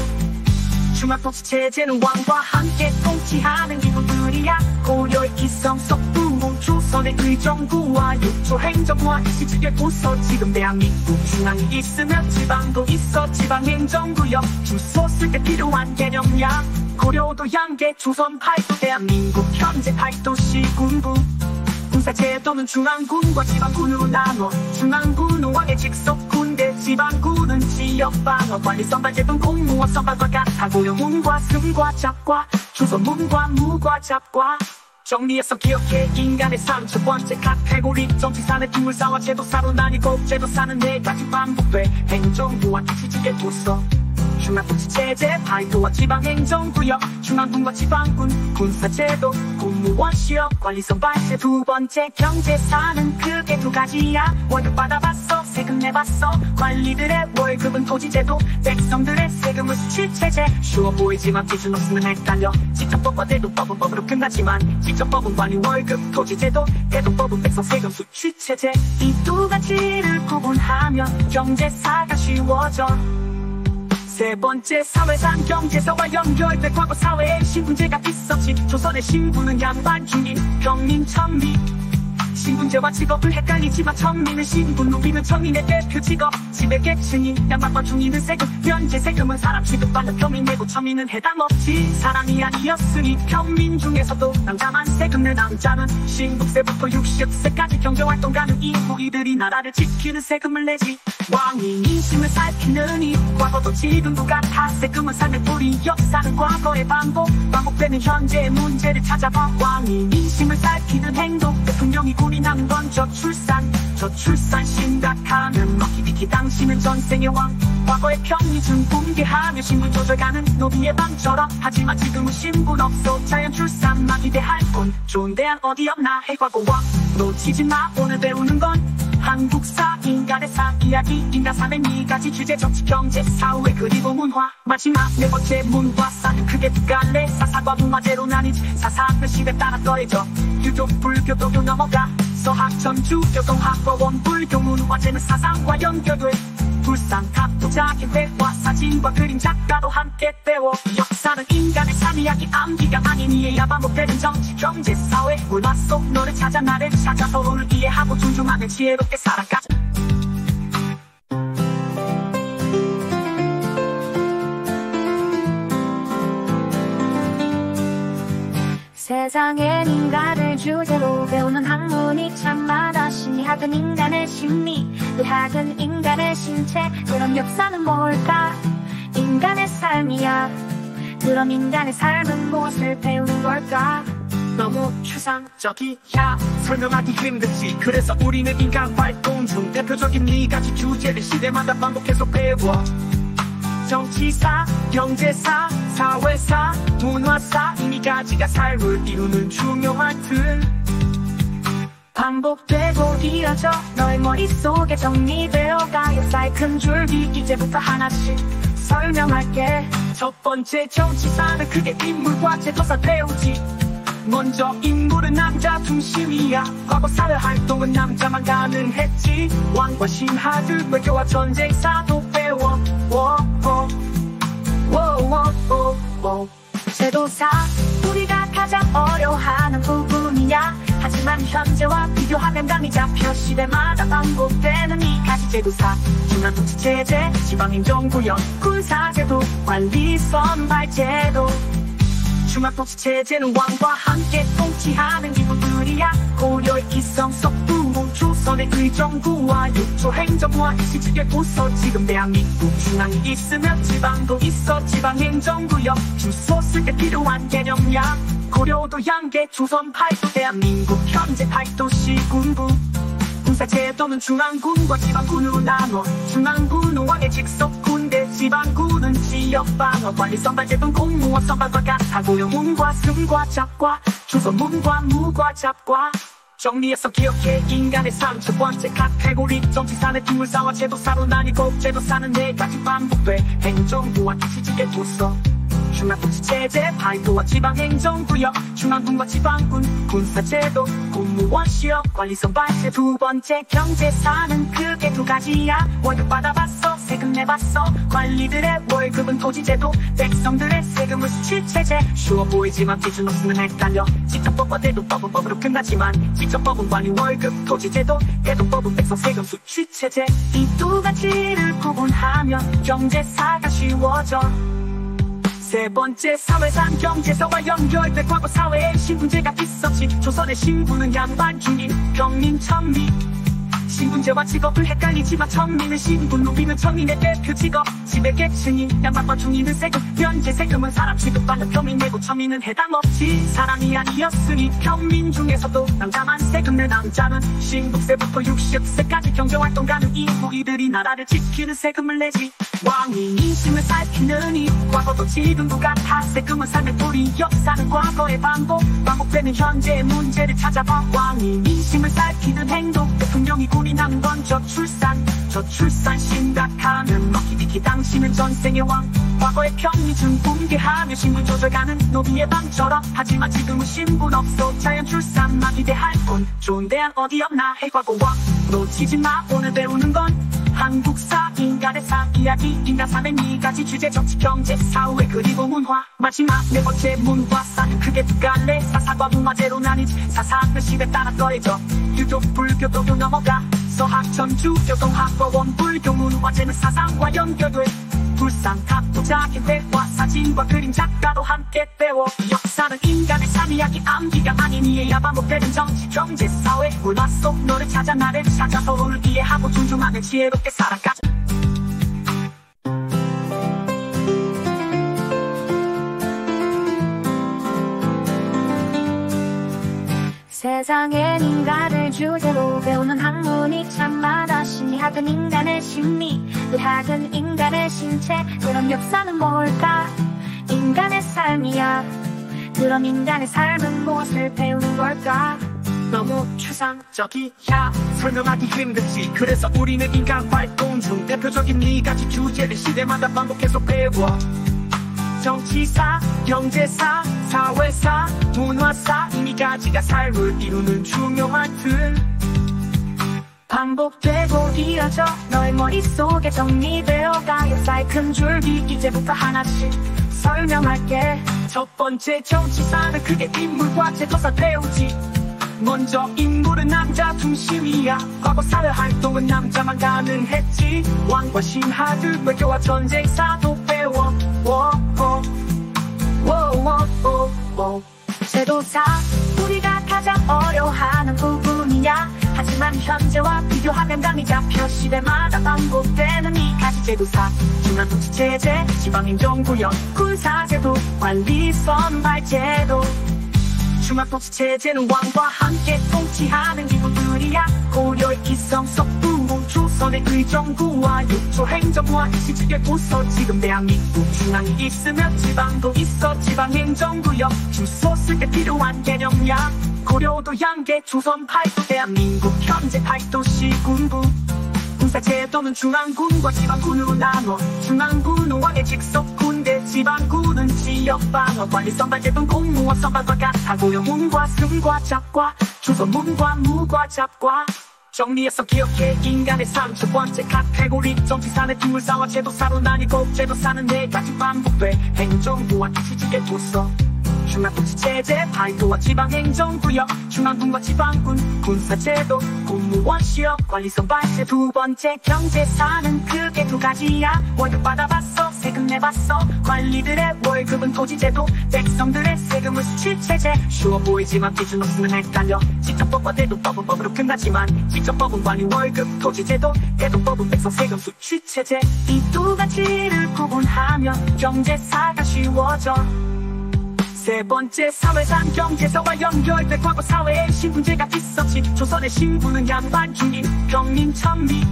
중앙통치체제는 왕과 함께 통치하는 기구들이야 고려의 기성, 석부, 조선의 의정부와 육조 행정부와 일시직의 부서 지금 대한민국 중앙이 있으면 지방도 있어 지방행정구역 주소 쓸 때 필요한 개념이야 고려도 양계 조선 8도 대한민국 현재 8도시 군부 군사제도는 중앙군과 지방군으로 나눠 중앙군은 왕의 직속 군대 지방군은 지역방어 관리 선발제도는 공무원 선발과 같아 고려문과 승과 잡과 조선문과 무과 잡과 정리해서 기억해 인간의 삶 첫 번째 카테고리 정치사는 인물사와 제도사로 나뉘고 제도사는 4가지 반복돼 행정부와 택시직의 부서 중앙통치체제, 발도와 지방행정구역 중앙군과 지방군, 군사제도, 공무원 시험, 관리선발제 두 번째 경제사는 크게 2가지야 월급 받아봤어, 세금 내봤어 관리들의 월급은 토지제도, 백성들의 세금은 수치체제 쉬워 보이지만 기준 없으면 헷갈려 직접법과 대도법은 법으로 끝나지만 직접법은 관리 월급, 토지제도, 대도법은 백성 세금 수치체제 이 2가지를 구분하면 경제사가 쉬워져 세 번째 사회상 경제사와 연결돼 과거 사회에 신분제가 있었지 조선의 신분은 양반 중인 평민 천리 신분제와 직업을 헷갈리지만 천민은 신분 노비는 천민의 대표 직업 지배계층인 양반과 중인은 세금 현재 세금은 사람 취급받는 평민 내고 천민은 해당 없지 사람이 아니었으니 평민 중에서도 남자만 세금 내 남자는 신국세부터 60세까지 경제활동 가능 이후 이들이 나라를 지키는 세금을 내지 왕이 민심을 살피느니 과거도 지금도 같아 세금은 삶의 뿌리 역사는 과거의 반복되는 현재의 문제를 찾아봐 왕이 민심을 살피는 행동 대통령이 군인하는 건 저출산 심각하면 먹히비키 당신은 전생의 왕 과거의 편의점 붕괴하며 신분 조절가는 노비의 방처럼 하지만 지금은 신분 없어 자연 출산만 기대할 뿐 좋은 대안 어디 없나 해 과거와 놓치지 마 오늘 배우는 건 한국사 인간의 삶 이야기 인간 삶의 2가지 주제 정치 경제 사회 그리고 문화 마지막 4번째 문화사는 크게 2갈래 사사과 문화제로 나뉘지 사사는 시대 따라 더해져 유교 불교 도교 넘어가 서학 전주 교동학법원 불교 문화제는 사상과 연결돼 불상 탑도 자기회와 사진과 그림 작가도 함께 배워 역사는 인간의 삶 이야기 암기가 아닌 이해야 반복되는 정치 경제 사회 문화 속 너를 찾아 나를 찾아 서로를 이해하고 존중하며 지혜롭게 살아가자 세상엔 인간을 주제로 배우는 학문이 참 많아 심리학은 인간의 심리 의학은 인간의 신체 그럼 역사는 뭘까 인간의 삶이야 그럼 인간의 삶은 무엇을 배우는 걸까 너무 추상적이야 설명하기 힘들지 그래서 우리는 인간 활동 중 대표적인 2가지 주제를 시대마다 반복해서 배워 정치사, 경제사, 사회사, 문화사 이미 가지가 삶을 이루는 중요한 틀 반복되고 이어져 너의 머릿속에 정리되어가 역사의 큰 줄기 이제부터 하나씩 설명할게 첫 번째 정치사는 크게 인물과 제도사 배우지 먼저 인물은 남자 중심이야 과거 사회 활동은 남자만 가능했지 왕과 신하들 외교와 전쟁사도 배워 제도사 우리가 가장 어려워하는 부분이야 하지만 현재와 비교하면 감이 잡혀 시대마다 반복되는 이 가지 제도사 중앙통치체제, 지방행정구역, 군사제도, 관리 선발제도 중앙통치체제는 왕과 함께 통치하는 기구들이야 고려의 기성 석부 조선의 의정부와 육조 행정부와 시직의 부서 지금 대한민국 중앙이 있으며 지방도 있어 지방행정구역 주소 쓸 때 필요한 개념이야. 고려도 양계 조선 8도 대한민국 현재 8도시 군부 군사제도는 중앙군과 지방군으로 나눠 중앙군은 왕의 직속 군대 지방군은 지역방어 관리 선발제도는 공무원 선발과 같아 고려문과 승과 잡과 조선문과 무과 잡과 정리해서 기억해. 인간의 삶 첫 번째 카테고리 정치사는 기물사와 제도사로 나뉘고 제도사는 네 가지 반복돼 행정부와 시직의 부서 중앙통치체제 파이도와 지방행정구역 중앙군과 지방군 군사제도 공무원 시험 관리선발제 두 번째 경제사는 크게 두 가지야. 월급 받아봤어 세금 내봤어 관리들의 월급은 토지제도 백성들의 세금은 수치체제 쉬워 보이지만 기준 없으면 헷갈려. 직접법과 대도법은 법으로 끝나지만 직접법은 관리 월급 토지제도 대도법은 백성 세금 수치체제 이 두 가지를 구분하면 경제사가 쉬워져. 세 번째 사회상 경제사와 연결돼 과거 사회에 신분제가 있었지. 조선의 신분은 양반 중인 평민 천민 신분제와 직업을 헷갈리지만 천민은 신분 노비는 천민의 대표 직업 지배계층인 양반과 중인은 세금 현재 세금은 사람 취급받는 평민 내고 천민은 해당 없지. 사람이 아니었으니 평민 중에서도 남자만 세금 내 남자는 신분세부터 60세까지 경제활동 가는 이후 이들이 나라를 지키는 세금을 내지. 왕이 민심을 살피느니 과거도 지금도 같아. 세금은 삶의 뿌리 역사는 과거의 반복되는 현재의 문제를 찾아봐. 왕이 민심을 살피는 행동 대통령이 군이 남은 건 저출산 심각하면 먹히디키 당신은 전생의 왕. 과거의 평민중 붕괴하며 신분 조절가는 노비의 방처럼 하지만 지금은 신분 없어 자연 출산 마비대할 뿐. 좋은 대안 어디 없나 해 과거 왕 놓치지 마. 오늘 배우는 건 한국사 인간의 삶 이야기 인간 삶의 네 가지 주제 정치 경제 사회 그리고 문화. 마지막 네 번째 문화사는 크게 두 갈래. 사사과 문화제로 나뉘지. 사사는 시대 따라 더해져 유교 불교도 넘어가 서학 천주 교동학과 원불교 문화제는 사상과 연결돼. 불상탑도 작은 대화 사진과 그림 작가도 함께 배워. 역사는 인간의 삶 이야기 암기가 아닌 이해야 반복되는 정치 경제 사회 문화 속 너를 찾아 나를 찾아 서로를 이해하고 존중하며 지혜롭게 살아가자. 세상엔 인간을 주제로 배우는 학문이 참 많아. 심리학은 인간의 심리, 의학은 인간의 신체. 그럼 역사는 뭘까? 인간의 삶이야. 그럼 인간의 삶은 무엇을 배우는 걸까? 너무 추상적이야 설명하기 힘들지. 그래서 우리는 인간 활동 중 대표적인 네 가지 주제를 시대마다 반복해서 배워. 정치사, 경제사, 사회사, 문화사 이 네 가지가 삶을 이루는 중요한 틀. 반복되고 이어져 너의 머릿속에 정리되어가. 역사의 큰 줄기 이제부터 하나씩 설명할게. 첫 번째 정치사는 크게 인물과 제도사 배우지. 먼저 인물은 남자 중심이야. 과거 사회 활동은 남자만 가능했지. 왕과 신하들 외교와 전쟁사도 배워. 제도사 우리가 가장 어려워하는 부분이야. 하지만 현재와 비교하면 감이 잡혀. 시대마다 반복되는 이 가지 제도사 중앙통치체제 지방행정구역 군사제도 관리선발제도. 중앙통치체제는 왕과 함께 통치하는 기구들이야. 고려의 기성 석부 조선의 의정부와 육조 행정부와 시직의 부서 지금 대한민국 중앙이 있으며 지방도 있어 지방행정구역 주소 쓸 때 필요한 개념이야. 고려도 양계 조선 8도 대한민국 현재 8도시 군부 군사제도는 중앙군과 지방군으로 나눠 중앙군은 왕의 직속 군대 지방군은 지역방어 관리 선발제도는 공무원 선발과 같아 고려문과 승과 잡과 조선문과 무과 잡과 정리해서 기억해. 인간의 삶 첫 번째 카테고리 정치사는 기물사와 제도사로 나뉘고 제도사는 네 가지 반복돼 행정부와 시직의 부서 중앙통치체제 파이도와 지방행정구역 중앙군과 지방군 군사제도 공무원 시험 관리선발제 두 번째 경제사는 크게 두 가지야. 월급 받아봤어 세금 세금내봤어. 관리들의 월급은 토지제도, 백성들의 세금은 수치체제. 쉬워 보이지만 기준 없으면 헷갈려. 직접법과 대도법은 법으로 끝나지만 직접법은 관리 월급 토지제도, 대도법은 백성 세금 수치체제. 이 두 가지를 구분하면 경제사가 쉬워져. 세 번째, 사회상 경제사와 연결돼. 과거 사회에 신분제가 있었지. 조선의 신분은 양반 중인 평민 천미.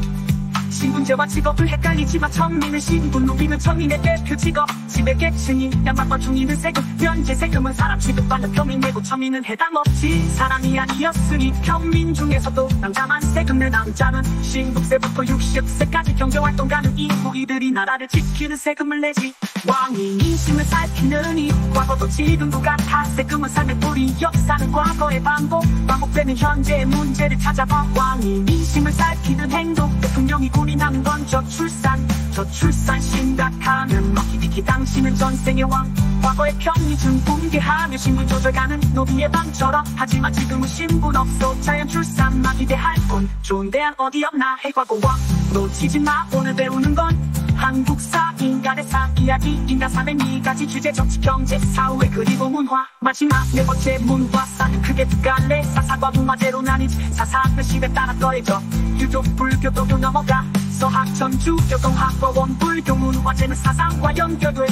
신분제와 직업을 헷갈리지만 천민은 신분, 노비는 천민의 대표 직업. 지배계층인 양반과 중인은 세금, 현재 세금은 사람 취급받는 평민 내고 천민은 해당 없지. 사람이 아니었으니 평민 중에서도 남자만 세금 내. 남자는 신국세부터 60세까지 경제활동 가는 이후 이들이 나라를 지키는 세금을 내지. 왕이 민심을 살피느니 과거도 지금도 같아. 세금은 삶의 뿌리, 역사는 과거의 반복되는 현재의 문제를 찾아봐. 왕이 민심을 살피는 행동, 대통령이 군인한 건 저출산 심각하면 먹히디키. 당신은 전생의 왕, 과거의 편의점 붕괴하며 신분 조절가는 노비의 방처럼. 하지만 지금은 신분 없어 자연 출산 마비대할 뿐. 좋은 대안 어디 없나 해. 과거 왕 놓치지 마. 오늘 배우는 건 한국사, 인간의 삶 이야기, 인간 삶의 네 가지 주제. 정치, 경제, 사회, 그리고 문화. 마지막 네 번째, 문화사는 크게 두 갈래. 사사과 문화재로 나뉘지. 사사는 시대 따라 더해져. 유교, 불교, 도교 넘어가. 서학, 천주, 교동학과원, 불교, 문화재는 사상과 연결돼.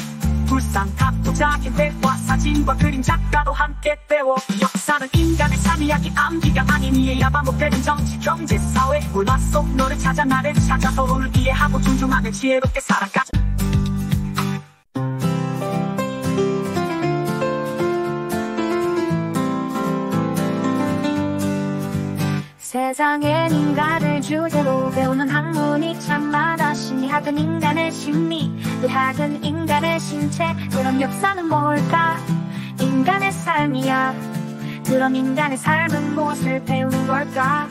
불상, 탑도 작은 대화, 사진과 그림, 작가도 함께 배워. 역사는 인간의 삶 이야기, 암기가 아닌 이해야 반복되는 정치, 경제, 사회, 문화 속 너를 찾아 나를 찾아 서로를 이해하고 존중하며 지혜롭게 살아가자. 세상엔 인간을 주제로 배우는 학문이 참 많아. 심리학은 인간의 심리, 의학은 인간의 신체. 그럼 역사는 뭘까? 인간의 삶이야. 그럼 인간의 삶은 무엇을 배우는 걸까?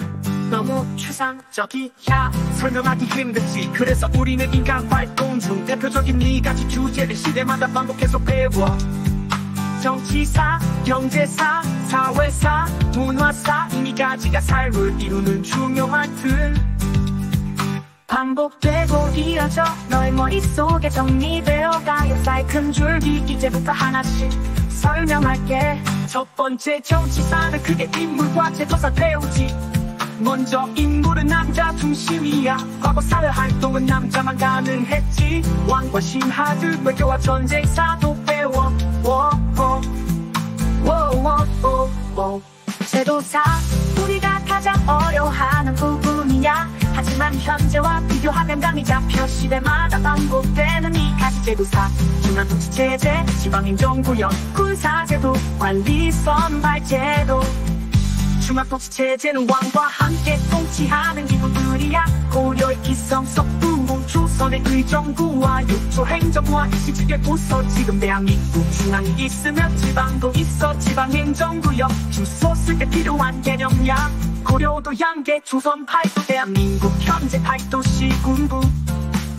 너무 추상적이야, 설명하기 힘들지. 그래서 우리는 인간 활동 중 대표적인 네 가지 주제를 시대마다 반복해서 배워. 정치사, 경제사, 사회사, 문화사, 이 네 가지가 삶을 이루는 중요한 틀. 반복되고 이어져 너의 머릿속에 정리되어가. 역사의 큰 줄기 이제부터 하나씩 설명할게. 첫 번째, 정치사는 크게 인물과 제도사 배우지. 먼저 인물은 남자 중심이야. 과거 사회 활동은 남자만 가능했지. 왕과 신하들, 외교와 전쟁사도 배워. 제도사, 우리가 가장 어려워하는 부분이야. 하지만 현재와 비교하면 감이 잡혀. 시대마다 반복되는 이 가지 제도사. 중앙통치체제, 지방행정구역, 군사제도, 관리 선발제도. 중앙통치체제는 왕과 함께 통치하는 기구들이야. 고려의 기성, 석부, 조선의 의정부와 육조행정부와 시직의 부서. 지금 대한민국 중앙이 있으면 지방도 있어. 지방행정구역, 주소 쓸 때 필요한 개념이야. 고려도 양계, 조선 8도, 대한민국 현재 8도시 군부.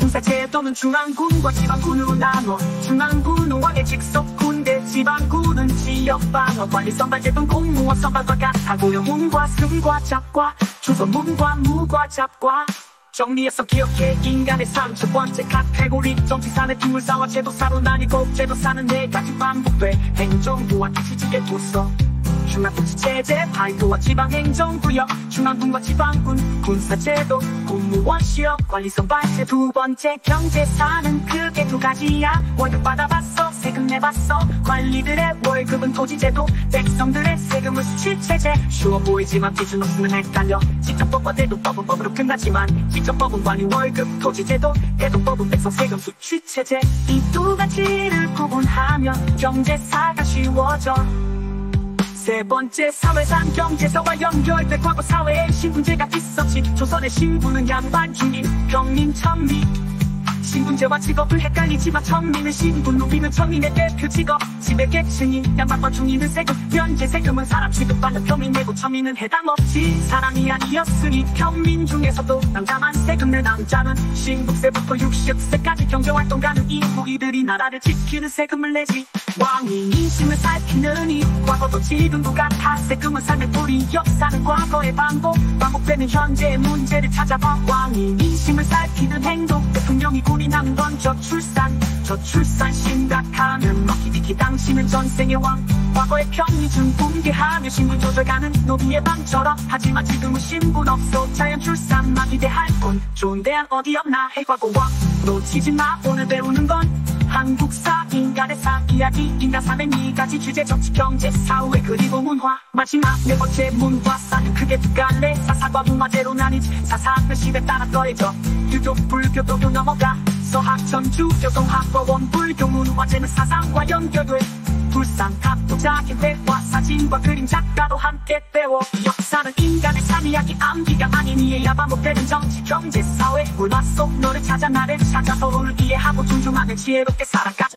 군사제도는 중앙군과 지방군으로 나눠. 중앙군은 왕의 직속 군대, 지방군은 지역방어. 관리선발제도는 공무원 선발과 같아. 고려문과 승과 잡과, 조선문과 무과 잡과. 정리해서 기억해. 인간의 삶 첫 번째 카테고리. 정치사는 인물사와 제도사로 나뉘고, 제도사는 네 가지 반복돼. 행정부와 시직의 부서, 중앙통치체제, 발도와 지방행정구역, 중앙군과 지방군, 군사제도, 공무원 시험, 관리선발제. 두 번째, 경제사는 크게 두 가지야. 월급 받아봤어, 세금 내봤어. 관리들의 월급은 토지제도, 백성들의 세금은 수치체제. 쉬워 보이지만 기준 없으면 헷갈려. 직접법과 대도법은 법으로 끝나지만 직접법은 관리 월급 토지제도, 대도법은 백성 세금 수치체제. 이 두 가지를 구분하면 경제사가 쉬워져. 세 번째, 사회상 경제사와 연결돼. 과거 사회에 신분제가 있었지. 조선의 신분은 양반 중인 평민 천미. 신분제와 직업을 헷갈리지만 천민은 신분, 노비는 천민의 대표 직업. 지배계층인 양반과 중인은 세금, 현재 세금은 사람 취급받는 평민 내고 천민은 해당 없지. 사람이 아니었으니 평민 중에서도 남자만 세금 내. 남자는 신국세부터 60세까지 경제활동 가는 이후 이들이 나라를 지키는 세금을 내지. 왕이 민심을 살피느니 과거도 지금도 같아. 세금은 삶의 뿌리, 역사는 과거의 반복되는 현재의 문제를 찾아봐. 왕이 민심을 살피는 행동, 대통령이 군인한 건 저출산 저출산 심각하면 먹히디키 당신은 전생의 왕. 과거의 편의점 붕괴하며 신분 조절가는 노비의 방처럼. 하지만 지금은 신분 없어 자연 출산만 기대할 뿐. 좋은 대안 어디 없나 해 과거왕. 놓치지 마 오늘 배우는 건 한국사 인간의 사 이야기. 인간 302가지 주제 정치 경제 사회 그리고 문화. 마지막 네 번째 문화사는 크게 두 갈래. 사사과 문화재로 나뉘지. 사사는 시대 따라 더해져 유교 불교 도교 넘어가 서학 천주 교동학법원 불교 문화재는 사상과 연결돼. 불상탑도 작은 대화 사진과 그림 작가도 함께 배워. 역사는 인간의 삶 이야기 암기가 아닌 이해야 반복되는 정치 경제 사회 문화 속 너를 찾아 나를 찾아 서로를 이해하고 존중하는 지혜롭게 살아가자.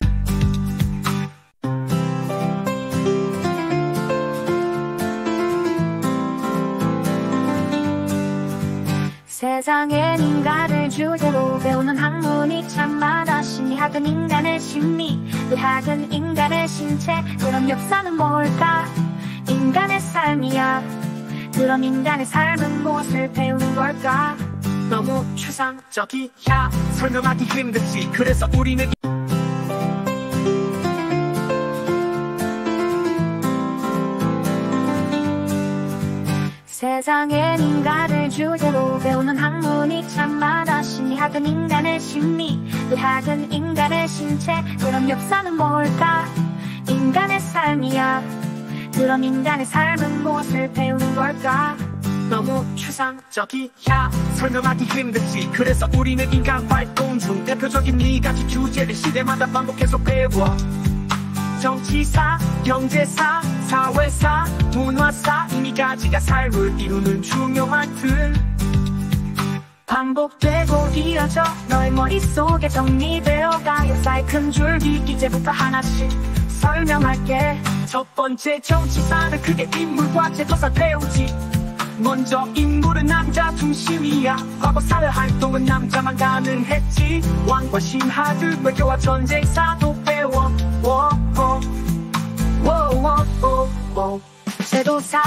세상엔 인간을 주제로 배우는 학문이 참 많아. 심리학은 인간의 심리, 의학은 인간의 신체. 그럼 역사는 뭘까? 인간의 삶이야. 그럼 인간의 삶은 무엇을 배우는 걸까? 너무 추상적이야 설명하기 힘들지. 그래서 우리는 세상엔 인간을 주제로 배우는 학문이 참 많아. 심리학은 인간의 심리, 의학은 인간의 신체. 그럼 역사는 뭘까? 인간의 삶이야. 그럼 인간의 삶은 무엇을 배우는 걸까? 너무 추상적이야 설명하기 힘들지. 그래서 우리는 인간 활동 중 대표적인 4가지 주제를 시대마다 반복해서 배워. 정치사, 경제사, 사회사, 문화사. 이 4가지가 삶을 이루는 중요한 틀. 반복되고 이어져 너의 머릿속에 정리되어가. 역사의 큰 줄기 이제부터 하나씩 설명할게. 첫 번째 정치사는 크게 인물과 제도사 배우지. 먼저 인물은 남자 중심이야. 과거 사회 활동은 남자만 가능했지. 왕과 신하들 외교와 전쟁사도 배워. 제도사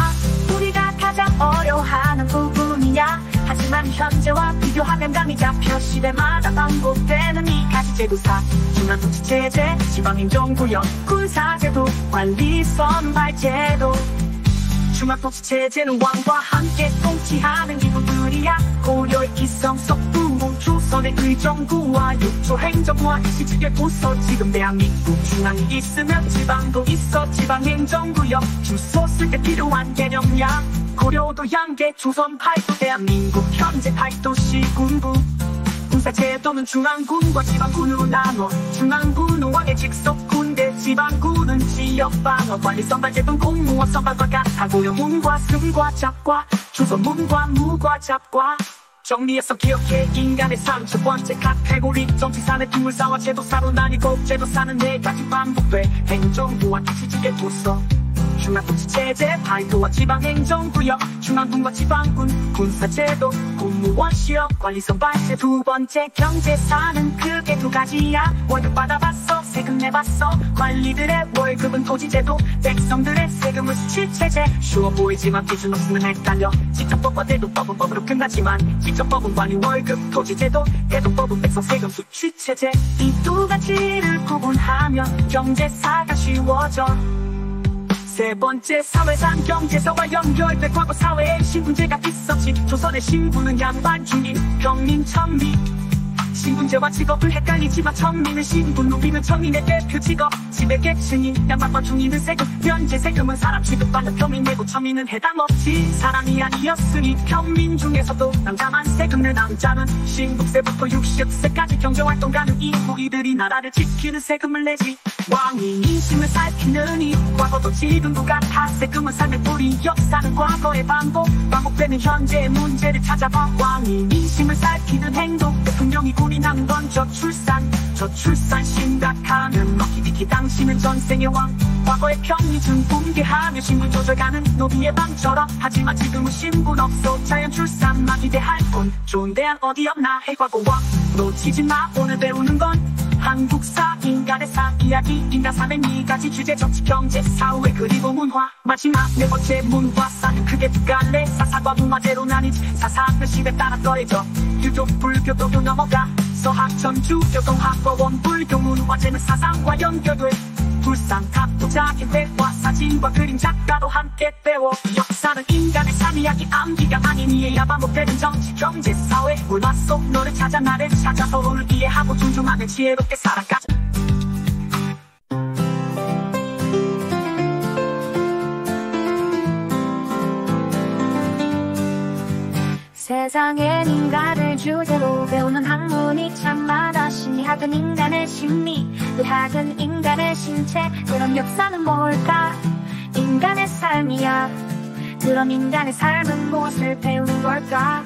우리가 가장 어려워하는 부분이야. 하지만 현재와 비교하면 감이 잡혀. 시대마다 반복되는 2가지 제도사. 중앙통치체제, 지방행정구역, 군사제도, 관리선발제도. 중앙통치체제는 왕과 함께 통치하는 기구들이야. 고려의 기성, 석부문, 조선의 의정부와 육조행정부와 일시직의 부서. 지금 대한민국 중앙이 있으면 지방도 있어. 지방행정구역 주소 쓸 때 필요한 개념이야. 고려도 양계, 조선 8도, 대한민국 현재 8도시 군부. 군사제도는 중앙군과 지방군으로 나눠. 중앙군은 왕의 직속 군대, 지방군은 지역방어. 관리선발제도는 공무원 선발과 같아. 고려문과 승과 잡과, 조선문과 무과 잡과. 정리해서 기억해 인간의 삶. 첫 번째 카테고리 정치사는 인물사와 제도사로 나뉘고. 제도사는 4가지 반복돼. 행정부와 일시직의 부서. 중앙통치체제, 발도와 지방행정구역, 중앙군과 지방군, 군사제도, 공무원 시험, 관리선발제. 두 번째 경제사는 크게 2가지야. 월급 받아봤어, 세금 내봤어. 관리들의 월급은 토지제도, 백성들의 세금은 수치체제. 쉬워 보이지만 기준 없으면 헷갈려. 직접법과 대도법은 법으로 끝나지만 직접법은 관리 월급 토지제도, 대도법은 백성 세금 수치체제. 이 2가지를 구분하면 경제사가 쉬워져. 세 번째 사회상 경제사와 연결돼. 과거 사회에 신분제가 있었지. 조선의 신분은 양반 중인 평민 천미. 신분제와 직업을 헷갈리지만 천민은 신분, 노비는 천민의 대표 직업. 지배계층인 양반과 중인은 세금, 현재 세금은 사람 취급받는 평민 내고 천민은 해당 없지. 사람이 아니었으니 평민 중에서도 남자만 세금 내. 남자는 신분세부터 60세까지 경제활동 가능. 이후 이들이 나라를 지키는 세금을 내지. 왕이 민심을 살피는 이 과거도 지금도 같아. 세금은 삶의 뿌리, 역사는 과거의 반복되는 현재의 문제를 찾아봐. 왕이 민심을 살피는 행동, 대통령이 군인하는 건 저출산 심각하면 먹히디키 당신은 전생의 왕. 과거의 편의점 붕괴하며 신분 조절가는 노비의 방처럼. 하지만 지금은 신분 없어 자연 출산만 기대할 뿐. 좋은 대안 어디 없나 해 과거왕. 놓치지 마 오늘 배우는 건 한국사 인간의 사 이야기. 인간 302가지 주제 정치 경제 사회 그리고 문화. 마지막 4번째 문화사는 크게 2갈래. 사사과 문화재로 나뉘지. 사사는 시대 따라 더해져 유교 불교 도교 넘어가 서학, 전주, 교동학과원, 불교, 문화재는 사상과 연결돼 불상, 탑도 작은 대화, 사진과 그림 작가도 함께 배워 역사는 인간의 삶 이야기 암기가 아닌 이해야 반복되는 정치, 경제, 사회 문화 속 너를 찾아 나를 찾아 서로를 이해하고 존중하며 지혜롭게 살아가자. 세상엔 인간을 주제로 배우는 학문이 참 많아. 심리학은 인간의 심리, 의학은 인간의 신체. 그럼 역사는 뭘까? 인간의 삶이야. 그럼 인간의 삶은 무엇을 배우는 걸까?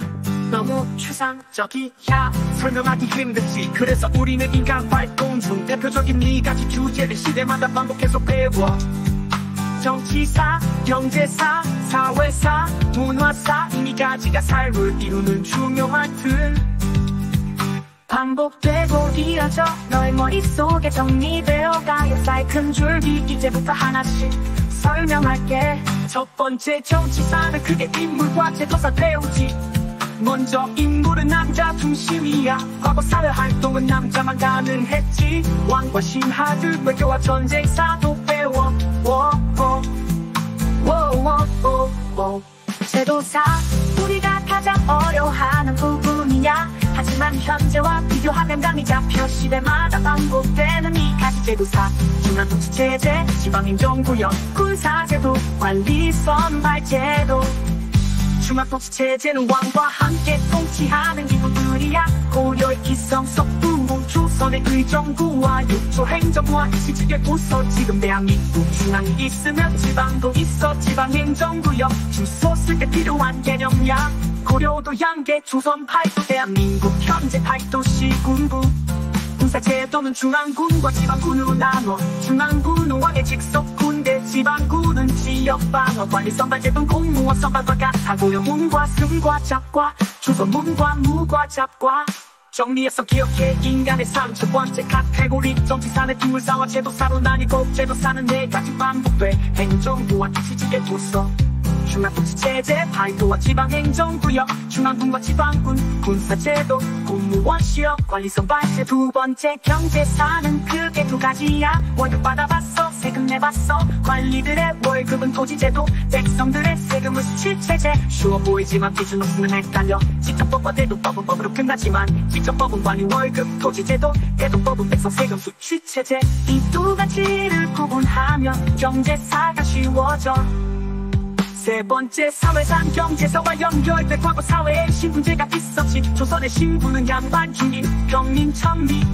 너무 추상적이야, 설명하기 힘들지. 그래서 우리는 인간 활동 중 대표적인 4가지 주제를 시대마다 반복해서 배워. 정치사, 경제사, 사회사, 문화사, 이 4가지가 삶을 이루는 중요한 틀. 반복되고 이어져 너의 머릿속에 정리되어가 역사의 큰 줄기 이제부터 하나씩 설명할게. 첫 번째 정치사는 크게 인물과 제도사 배우지. 먼저 인물은 남자 중심이야. 과거 사회 활동은 남자만 가능했지. 왕과 신하들, 외교와 전쟁사도 배워. 제도사, 우리가 가장 어려워하는 부분이야. 하지만 현재와 비교하면 감이 잡혀. 시대마다 반복되는 2가지 제도사, 중앙통치체제, 지방행정구역, 군사제도, 관리선발제도. 중앙통치체제는 왕과 함께 통치하는 기구들이야. 고려의 기성, 석부, 조선의 의정부와 육조 행정부와 시직의 부서. 지금 대한민국 중앙이 있으면 지방도 있어. 지방행정구역, 주소 쓸 때 필요한 개념이야. 고려도 양계, 조선 8도, 대한민국 현재 8도시 군부. 군사제도는 중앙군과 지방군으로 나눠. 중앙군은 왕의 직속 군대, 지방군은 지역방어. 관리선발제도는 공무원 선발과 같아. 고려문과 승과 잡과, 조선문과 무과 잡과. 정리해서 기억해. 인간의 삶 첫 번째 카테고리, 정치사는 인물사와 제도사로 나뉘고, 제도사는 4가지 반복돼. 행정부와 시직의 부서, 중앙통치체제, 8도와 지방행정구역, 중앙군과 지방군, 군사제도, 공무원 시험, 관리선발제. 두 번째 경제사는 크게 2가지야. 월급 받아봤어, 세금 내봤어. 관리들의 월급은 토지제도, 백성들의 세금은 수치체제. 쉬워 보이지만 기준 없으면 헷갈려. 직접법과 대도법은 법으로 끝나지만, 직접법은 관리 월급, 토지제도, 대도법은 백성 세금 수치체제. 이 2가지를 구분하면 경제사가 쉬워져. 세 번째 사회상, 경제사와 연결돼. 과거 사회에 신분제가 있었지. 조선의 신분은 양반 중인 평민 천리.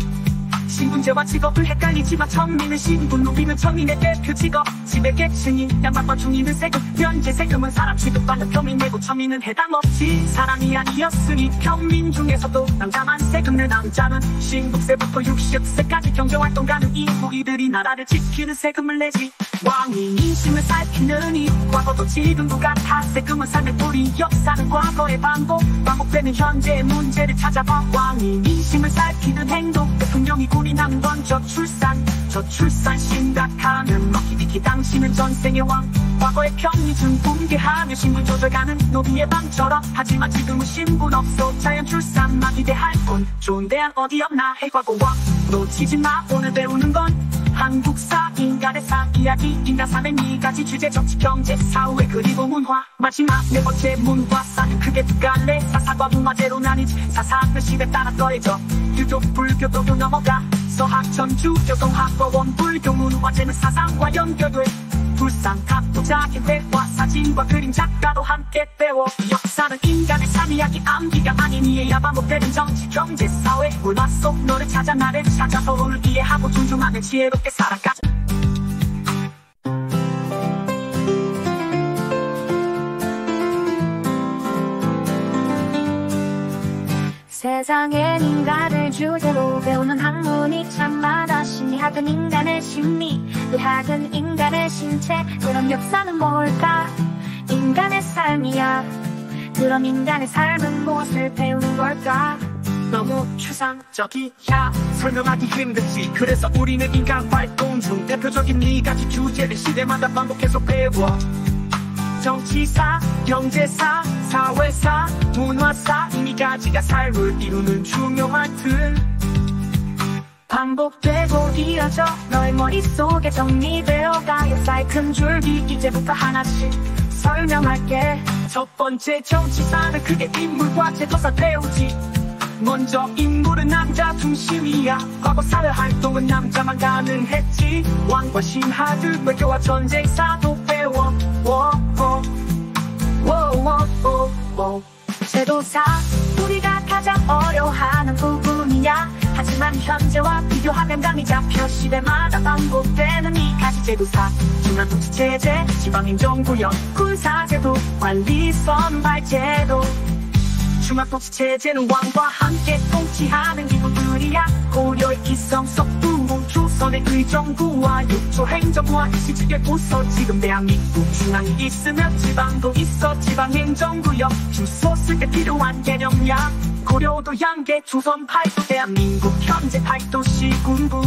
신분제와 직업을 헷갈리지만 천민은 신분, 노비는 천민의 대표 직업. 지배계층인 양반과 중인은 세금, 현재 세금은 사람 취급받는 평민 내고 천민은 해당 없지. 사람이 아니었으니 평민 중에서도 남자만 세금 내. 남자는 신국세부터 60세까지 경제활동 가능 이후 이들이 나라를 지키는 세금을 내지. 왕이 민심을 살피느니 과거도 지금도 같아. 세금은 삶의 뿌리, 역사는 과거의 반복되는 현재의 문제를 찾아봐. 왕이 민심을 살피는 행동, 대통령이 군인한 건 저출산 심각하면 먹히디키. 당신은 전생의 왕, 과거의 편의점 붕괴하며 신분 조절가는 노비의 방처럼. 하지만 지금은 신분 없어, 자연 출산만 기대할 뿐. 좋은 대안 어디 없나 해. 과거와 놓치지 마. 오늘 배우는 건 한국사, 인간의 삶 이야기. 인간 삶의 2가지 주제, 정치, 경제, 사회, 그리고 문화. 마지막 4번째 문화사는 크게 2갈래. 사사과 문화제로 나뉘지. 사사는 시대 따라 더해져. 유교, 불교도로 넘어가. 서학, 전주, 교동학과원, 불교, 문화재는 사상과 연결돼. 불상, 탑도 작은 대화, 사진과 그림 작가도 함께 배워 역사는 인간의 삶 이야기 암기가 아닌 이해야 반복되는 정치, 경제, 사회, 문화 속 너를 찾아 나를 찾아 서로를 이해하고 존중하며 지혜롭게 살아가자. 세상엔 인간을 주제로 배우는 학문이 참 많아. 심리학은 인간의 심리, 의학은 인간의 신체. 그럼 역사는 뭘까? 인간의 삶이야. 그럼 인간의 삶은 무엇을 배우는 걸까? 너무 추상적이야, 설명하기 힘들지. 그래서 우리는 인간 활동 중 대표적인 4가지 주제를 시대마다 반복해서 배워. 정치사, 경제사, 사회사, 문화사, 이 4가지가 삶을 이루는 중요한 틀. 반복되고 이어져 너의 머릿속에 정리되어가 역사의 큰 줄기 이제부터 하나씩 설명할게. 첫 번째 정치사는 크게 인물과 제도사 배우지. 먼저 인물은 남자 중심이야. 과거사의 활동은 남자만 가능했지. 왕과 신하들 외교와 전쟁사도 배워. 제도사 우리가 가장 어려워하는 부분이야. 하지만 현재와 비교하면 감이 잡혀. 시대마다 반복되는 이 가지 제도사: 중앙통치체제, 지방행정구역, 군사제도, 관리 선발제도. 중앙통치체제는 왕과 함께 통치하는 기구들이야. 고려의 기성, 석두문, 조선의 의정부와 육조 행정부와 일시직의 부서. 지금 대한민국 중앙이 있으면 지방도 있어. 지방행정구역 주소 쓸 때 필요한 개념이야. 고려도 양계, 조선 8도, 대한민국 현재 8도시 군부.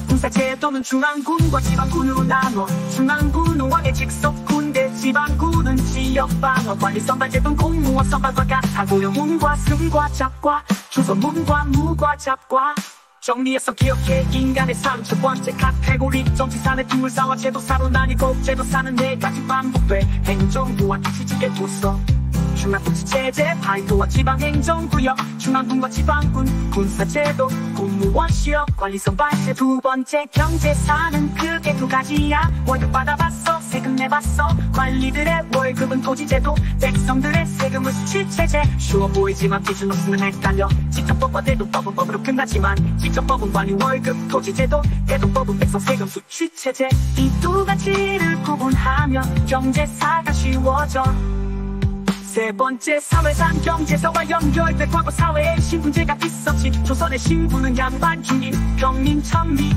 군사제도는 중앙군과 지방군으로 나눠. 중앙군은 왕의 직속 군대, 지방군은 지역방어. 관리선발제도는 공무원 선발과 같아. 고려문과 승과 잡과, 조선문과 무과 잡과. 정리해서 기억해. 인간의 삶 첫 번째 카테고리: 정치사는 인물사와 제도사로 나뉘고, 제도사는 네 가지 반복돼. 행정부와 일시직의 부서, 중앙통치체제, 발도와 지방행정구역, 중앙군과 지방군, 군사제도, 공무원 시험, 관리선발제. 두 번째 경제사는 크게 두 가지야. 월급 받아봤어, 세금 내봤어. 관리들의 월급은 토지제도, 백성들의 세금은 수치체제. 쉬워 보이지만 기준 없으면 헷갈려. 직접법과 대도법은 법으로 끝나지만, 직접법은 관리 월급, 토지제도, 대도법은 백성 세금 수치체제. 이 두 가지를 구분하면 경제사가 쉬워져. 세 번째 사회상 경제사와 연결돼. 과거 사회에 신분제가 있었지. 조선의 신분은 양반, 중인, 평민, 천민.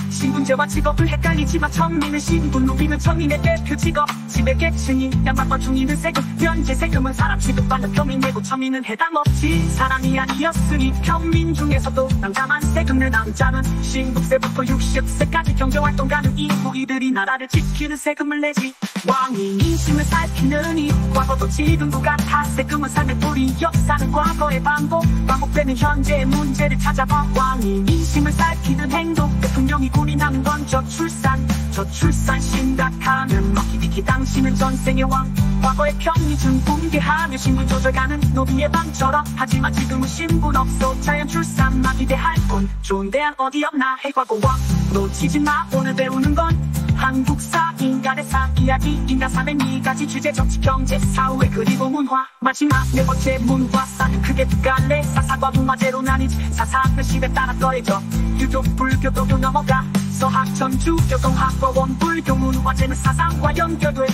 신분제와 직업을 헷갈리지만 천민은 신분, 노비는 천민의 대표 직업. 지배계층이 양반과 중인은 세금, 현재 세금은 사람 취급받는 평민 내고 천민은 해당 없지. 사람이 아니었으니 평민 중에서도 남자만 세금을. 남자는 신분세부터 60세까지 경제활동 가는 이후 이들이 나라를 지키는 세금을 내지. 왕이 민심을 살피는 이 과거도 지금도 같아. 세금은 삶의 뿌리, 역사는 과거의 반복되는 현재의 문제를 찾아봐. 왕이 민심을 살피는 행동, 대통령이 군인하는 건 저출산 심각하면 먹히디키. 당신은 전생의 왕. 과거의 편의점 붕괴하며 신분 조절가는 노비의 방처럼. 하지만 지금은 신분 없어. 자연 출산 마비대할 뿐. 좋은 대안 어디 없나 해. 과거와 놓치지 마. 오늘 배우는 건 한국사, 인간의 삶 이야기. 인간 삶의 네 가지 주제: 정치, 경제, 사회, 그리고 문화. 마지막 네 번째 문화사는 크게 두 갈래. 사사과 문화제로 나뉘지. 사사는 시대 따라 더해져. 유교, 불교, 도교 넘어가. 서학, 천주교, 동학과 원불교. 문화제는 사상과 연결돼.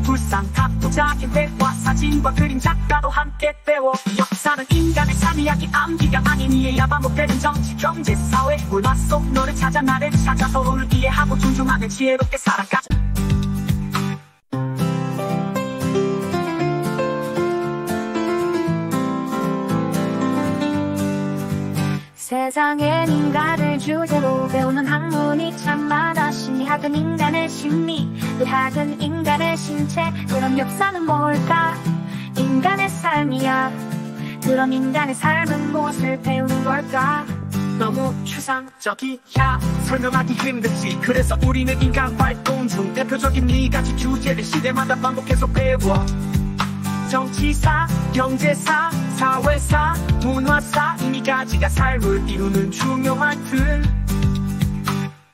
불상, 탑도, 작은 대화, 사진과 그림, 작가도 함께 배워. 역사는 인간의 삶 이야기, 암기가 아닌 이해야. 반복되는 정치, 경제, 사회, 문화 속 너를 찾아 나를 찾아. 서로를 이해하고 존중하는 지혜롭게 살아가자. 세상엔 인간을 주제로 배우는 학문이 참 많아. 심리학은 인간의 심리, 의학은 인간의 신체. 그럼 역사는 뭘까? 인간의 삶이야. 그럼 인간의 삶은 무엇을 배우는 걸까? 너무 추상적이야. 설명하기 힘들지. 그래서 우리는 인간 활동 중 대표적인 네 가지 주제를 시대마다 반복해서 배워. 정치사, 경제사, 사회사, 문화사. 이 네 가지가 삶을 이루는 중요한 틀.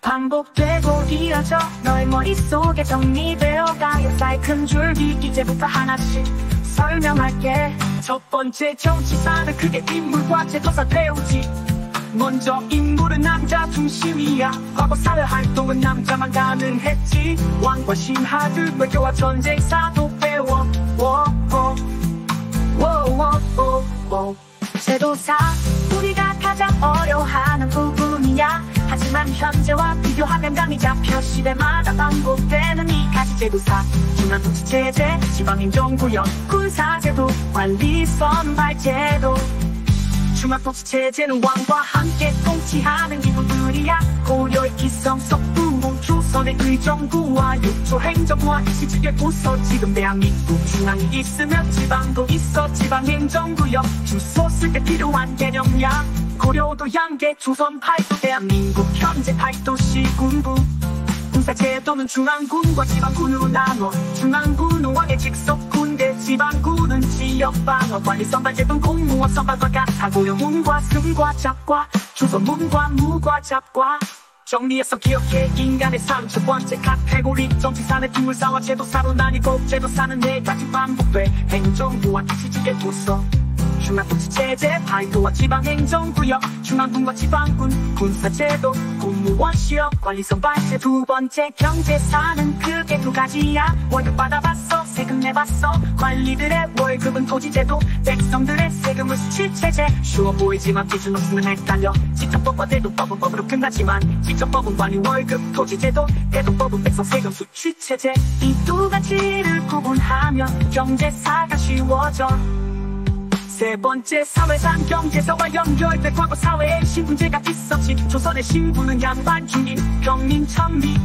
반복되고 이어져 너의 머릿속에 정리되어가 역사의 큰 줄기 이제부터 하나씩 설명할게. 첫 번째 정치사는 크게 인물과 제도사 배우지. 먼저 인물은 남자 중심이야. 과거 사회 활동은 남자만 가능했지. 왕과 신하들 외교와 전쟁사도 배워. 제도사 우리가 가장 어려워하는 부분이야. 하지만 현재와 비교하면 감이 잡혀. 시대마다 반복되는 이 가지 제도사: 중앙통치체제, 지방행정구역, 군사제도, 관리 선발제도. 중앙통치체제는 왕과 함께 통치하는 기구들이야. 고려의 기성, 석두문, 조선의 의정부와 육조 행정부와 일시직의 부서. 지금 대한민국 중앙이 있으면 지방도 있어. 지방행정구역 주소 쓸 때 필요한 개념이야. 고려도 양계 조선 8도 대한민국 현재 8도시 군부 군사제도는 중앙군과 지방군으로 나눠 중앙군은 왕의 직속 군대 지방군은 지역방어 관리 선발제도는 공무원 선발과 같아 고려문과 승과 잡과 조선문과 무과 잡과 정리해서 기억해 인간의 삶 첫 번째 카테고리 정치사는 인물사와 제도사로 나뉘고 제도사는 네 가지 반복돼 행정부와 택시지계 도서 중앙통치체제 파이도와 지방행정구역 중앙군과 지방군 군사제도 공무원 시험 관리선발제 두 번째 경제사는 크게 두 가지야 월급 받아봤어 세금 내봤어 관리들의 월급은 토지제도 백성들의 세금은 수치체제 쉬워 보이지만 기준 없으면 헷갈려 직접법과 대도법은 법으로 끝나지만 직접법은 관리 월급 토지제도 대도법은 백성 세금 수치체제 이 두 가지를 구분하면 경제사가 쉬워져 세 번째 사회상 경제사와 연결돼 과거 사회에 신분제가 있었지 조선의 신분은 양반 중인 평민 천리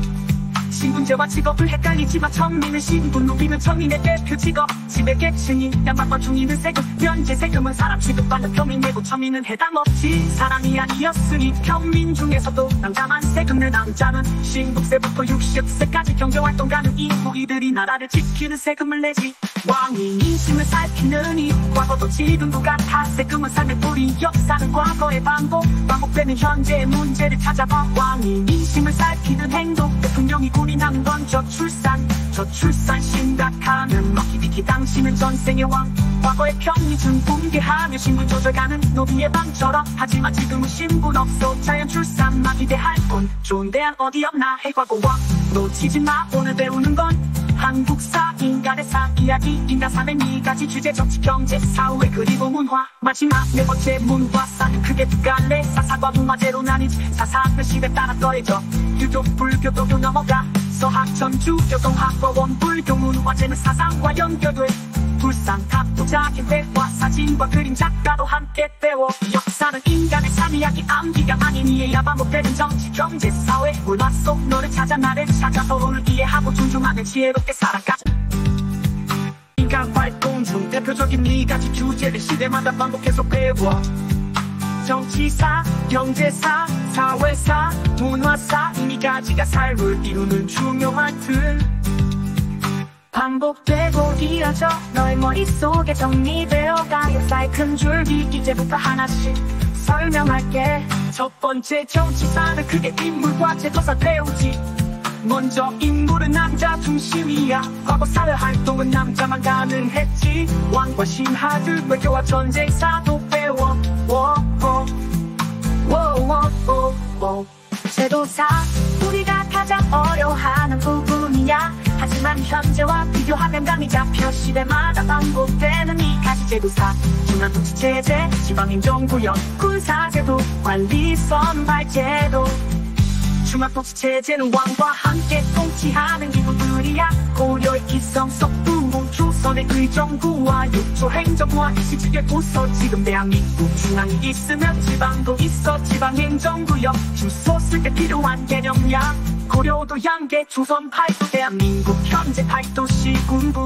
신분제와 직업을 헷갈리지만 천민은 신분 노비는 천민의 대표 직업 지배계층인 양반과 중인은 세금 면제 세금은 사람 취급받는 평민 내고 천민은 해당 없지 사람이 아니었으니 평민 중에서도 남자만 세금 내 남자는 신국세부터 60세까지 경제활동 가능 이후 이들이 나라를 지키는 세금을 내지 왕이 인심을 살피느니 과거도 지금도 같아 세금은 삶의 뿌리 역사는 과거의 반복되는 현재의 문제를 찾아봐 왕이 인심을 살피는 행동 대통령이 군인한 건 저출산 심각하면 먹히비키 당신은 전생의 왕 과거의 편의점 붕괴하며 신분 조절가는 노비의 방처럼 하지만 지금은 신분 없어 자연 출산만 기대할 뿐 좋은 대안 어디 없나 해 과거와 놓치지 마 오늘 배우는 건 한국사 인간의 사 이야기 인간 삶의 네 가지 주제 정치 경제 사회 그리고 문화 마지막 네 번째 문화사는 크게 두 갈래 사사과 문화제로 나뉘지 사사는 시대 따라 더해져 유교 불교 도교 넘어가 서학 전주 교동학법원 불교 문화제는 사상과 연결돼 불상 각도자기 회화 사진과 그림 작가도 함께 배워 역사는 인간의 삶 이야기 암기가 아닌 이해야 반복되는 정치 경제 사회 문화 속 너를 찾아 나를 찾아 서로를 이해하고 존중하는 지혜롭게 살아가자 인간 활동 중 대표적인 네 가지 주제를 시대마다 반복해서 배워 정치사, 경제사, 사회사, 문화사 이 가지가 삶을 이루는 중요한 틀 반복되고 이어져 너의 머릿속에 정리되어가 역사의 큰 줄기 이제부터 하나씩 설명할게 첫 번째 정치사는 크게 인물과 제도사 배우지 먼저 인물은 남자 중심이야 과거 사회 활동은 남자만 가능했지 왕과 신하들 외교와 전쟁사도 배워 제도사 우리가 가장 어려워하는 부분이야 하지만 현재와 비교하면 감이 잡혀 시대마다 반복되는 이 가지 제도사 중앙통치체제 지방행정구역 군사제도 관리선발제도 중앙통치체제는 왕과 함께 통치하는 기구들이야 고려의 기성 석부문 조선의 의정부와 육조 행정부와 일시지계 도서 지금 대한민국 중앙이 있으면 지방도 있어 지방행정구역 주소 쓸 때 필요한 개념이야 고려도 양계 조선 8도 대한민국 현재 8도시 군부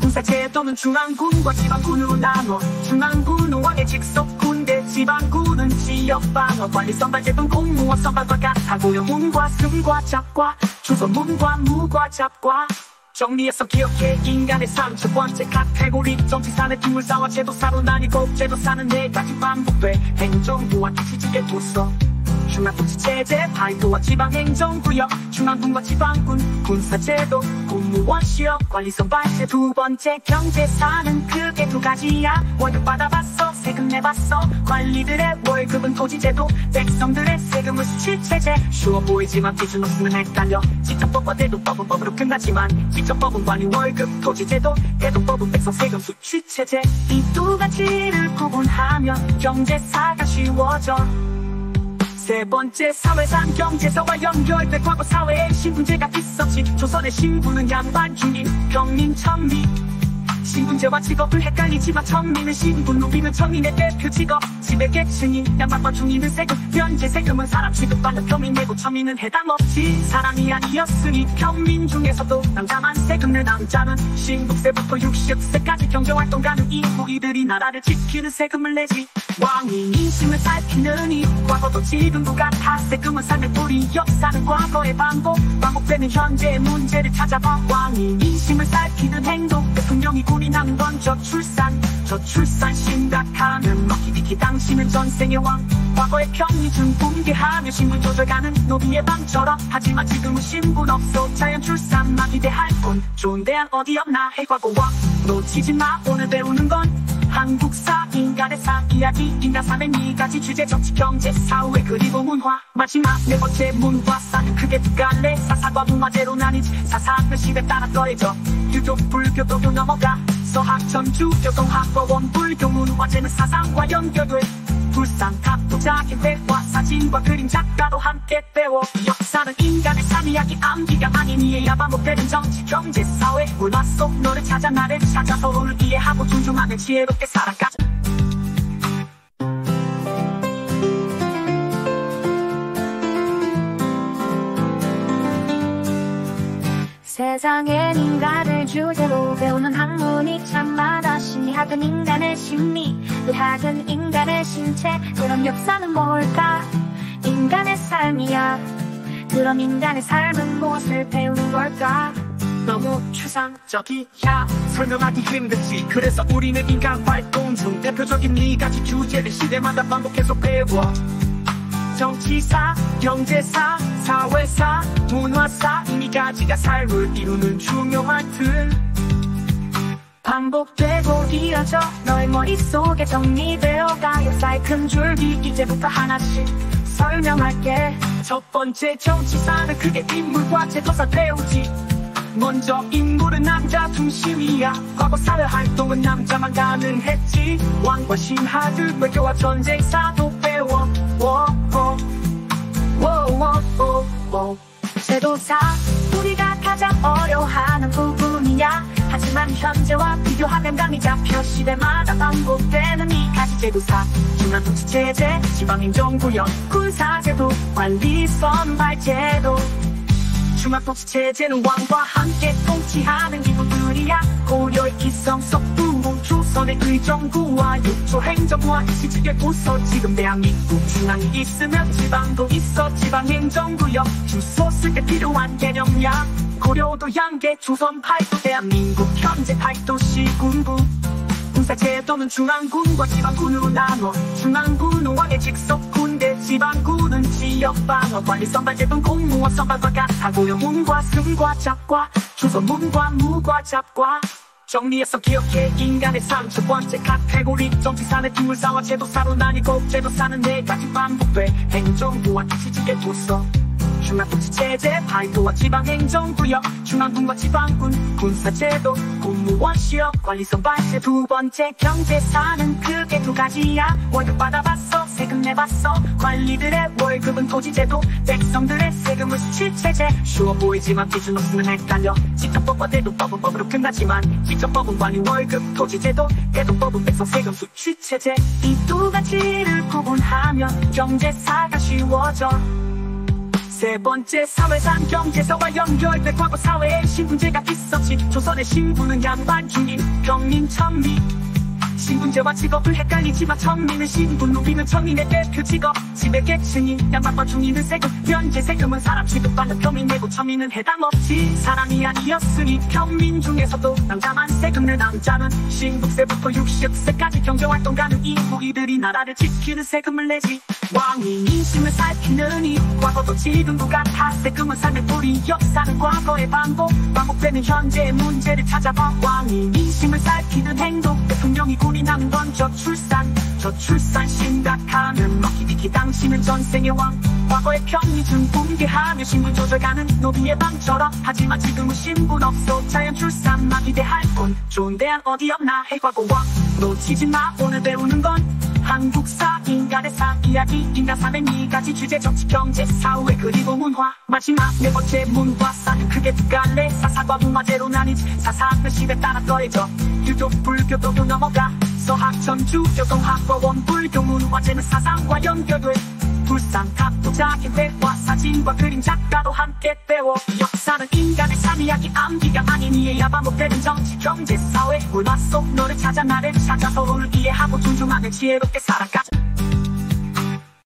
군사제도는 중앙군과 지방군으로 나눠 중앙군은 왕의 직속 군대 지방군은 지역방어 관리 선발제도는 공무원 선발과 같아 고려문과 승과 잡과 조선문과 무과 잡과 정리해서 기억해 인간의 삶 첫 번째 카테고리 정치사는 인물사와 제도사로 나뉘고 제도사는 네 가지 반복돼 행정부와 택시지계 도서 중앙통치체제 파이도와 지방행정구역 중앙군과 지방군 군사제도 공무원 시험 관리선발제 두 번째 경제사는 크게 두 가지야 월급 받아봤어 세금 내봤어 관리들의 월급은 토지제도 백성들의 세금은 수치체제 쉬워 보이지만 기준 없으면 헷갈려 직접법과 대도법은 법으로 끝나지만 직접법은 관리 월급 토지제도 대도법은 백성 세금 수치체제 이 두 가지를 구분하면 경제사가 쉬워져 세 번째 사회상 경제사와 연결돼 과거 사회에 신분제가 있었지 조선의 신분은 양반 중인 평민 천리 신분제와 직업을 헷갈리지만 천민은 신분 노비는 천민의 대표 직업 지배계층이 양반과 중인은 세금, 현재 세금은 사람 취급받는 평민 내고 천민은 해당 없지. 사람이 아니었으니 평민 중에서도 남자만 세금 내. 남자는 신국세부터 60세까지 경제활동 가는 이후 이들이 나라를 지키는 세금을 내지. 왕이 민심을 살피느니 과거도 지금도 같아. 세금은 삶의 뿌리, 역사는 과거의 반복되는 현재의 문제를 찾아봐. 왕이 민심을 살피는 행동, 대통령이 군인하는 건 저출산 심각하면 먹히디키. 당신은 전생의 왕, 과거의 편의중 붕괴하며 신분 조절가는 노비의 방처럼. 하지만 지금은 신분 없어 자연 출산만 기대할 뿐. 좋은 대안 어디 없나 해과고와 놓치지 마. 오늘 배우는 건 한국사, 인간의 이야기, 인간 삶의 4가지 주제: 정치, 경제, 사회, 그리고 문화. 마지막 4번째 문화사는 크게 두 갈래. 사사과 문화제로 나뉘지. 사사는 시대 따라 더해져 유교, 불교, 도교 넘어가 서학, 천주, 교동학과원, 불교 문화제는 사상과 연결돼. 불상, 탑도 작은 회화, 사진과 그림, 작가도 함께 배워. 역사는 인간의 삶 이야기, 암기가 아닌 이해야 반복되는 정치, 경제, 사회, 문화 속 너를 찾아 나를 찾아 서로를 이해하고 존중하며 지혜롭게 살아가자. 세상엔 인간을 주제로 배우는 학문이 참 많아. 심리학은 인간의 심리, 의학은 인간의 신체. 그럼 역사는 뭘까? 인간의 삶이야. 그럼 인간의 삶은 무엇을 배우는 걸까? 너무 추상적이야, 설명하기 힘들지. 그래서 우리는 인간 활동 중 대표적인 4가지 주제를 시대마다 반복해서 배워. 정치사, 경제사, 사회사, 문화사. 이 4가지가 삶을 이루는 중요한 틀. 반복되고 이어져 너의 머릿속에 정리되어가. 역사의 큰 줄기 이제부터 하나씩 설명할게. 첫 번째 정치사는 크게 인물과 제도사 배우지. 먼저 인물은 남자 중심이야. 과거 사회 활동은 남자만 가능했지. 왕과 신하들, 외교와 전쟁사도 배워. 제도사, 우리가 가장 어려워하는 부분이야. 하지만 현재와 비교하면 감이 잡혀. 시대마다 반복되는 2가지 제도사: 중앙통치체제, 지방행정구역, 군사제도, 관리선발제도. 중앙통치체제는 왕과 함께 통치하는 기구들이야. 고려의 기성, 석부, 조선의 의정부와 육조행정부와 시직의 부서. 지금 대한민국 중앙이 있으면 지방도 있어. 지방행정구역, 주소 쓸 때 필요한 개념이야. 고려도 양계, 조선 8도, 대한민국 현재 8도시 군부. 군사제도는 중앙군과 지방군으로 나눠. 중앙군은 왕의 직속 군대, 지방군은 지역방어. 관리선발제도는 공무원 선발과 같아. 고려문과 승과 잡과, 조선문과 무과 잡과. 정리해서 기억해. 인간의 삶 첫 번째 카테고리: 정치사는 인물사와 제도사로 나뉘고, 제도사는 4가지 반복돼. 행정부와 시직의 부서, 중앙통치체제, 8도와 지방행정구역, 중앙군과 지방군, 군사제도, 공무원 시험, 관리선발제. 두 번째 경제사는 크게 2가지야. 월급 받아봤어, 세금 내봤어. 관리들의 월급은 토지제도, 백성들의 세금은 수치체제. 쉬워 보이지만 기준 없으면 헷갈려. 직접법과 대도법은 법으로 끝나지만, 직접법은 관리 월급, 토지제도, 대도법은 백성 세금 수치체제. 이 2가지를 구분하면 경제사가 쉬워져. 세 번째 사회상, 경제사와 연결돼. 과거 사회에 신분제가 있었지. 조선의 신분은 양반, 중인, 평민, 천민. 신분제와 직업을 헷갈리지만 천민은 신분, 노비는 천민의 대표 직업. 지배계층이 양반과 중인은 세금, 현재 세금은 사람 취급받는 평민 내고 천민은 해당 없지. 사람이 아니었으니 평민 중에서도 남자만 세금 내. 남자는 신국세부터 60세까지 경제활동 가는 이후 이들이 나라를 지키는 세금을 내지. 왕이 민심을 살피느니 과거도 지금도 같아. 세금은 삶의 뿌리, 역사는 과거의 반복되는 현재의 문제를 찾아봐. 왕이 민심을 살피는 행동, 대통령이 군인하는 건 저출산 심각하면 먹히디키. 당신은 전생의 왕, 과거의 편의중 붕괴하며 신분 조절가는 노비의 방처럼. 하지만 지금은 신분 없어 자연 출산만 기대할 뿐. 좋은 대안 어디 없나 해과고와 놓치지 마. 오늘 배우는 건 한국사, 인간의 이야기, 인간 삶의 4가지 주제: 정치, 경제, 사회, 그리고 문화. 마지막 4번째 문화사는 크게 2갈래. 사사과 문화제로 나뉘지. 사사는 시대 따라 더해져 유교, 불교, 도교 넘어가 서학, 전주, 교동학과원, 불교, 문화재는 사상과 연결돼 불상, 각도, 자기회화, 사진과 그림 작가도 함께 배워 역사는 인간의 삶 이야기 암기가 아닌 이해야 반복되는 정치, 경제, 사회, 문화 속 너를 찾아 나를 찾아 서로를 이해하고 존중하며 지혜롭게 살아가자.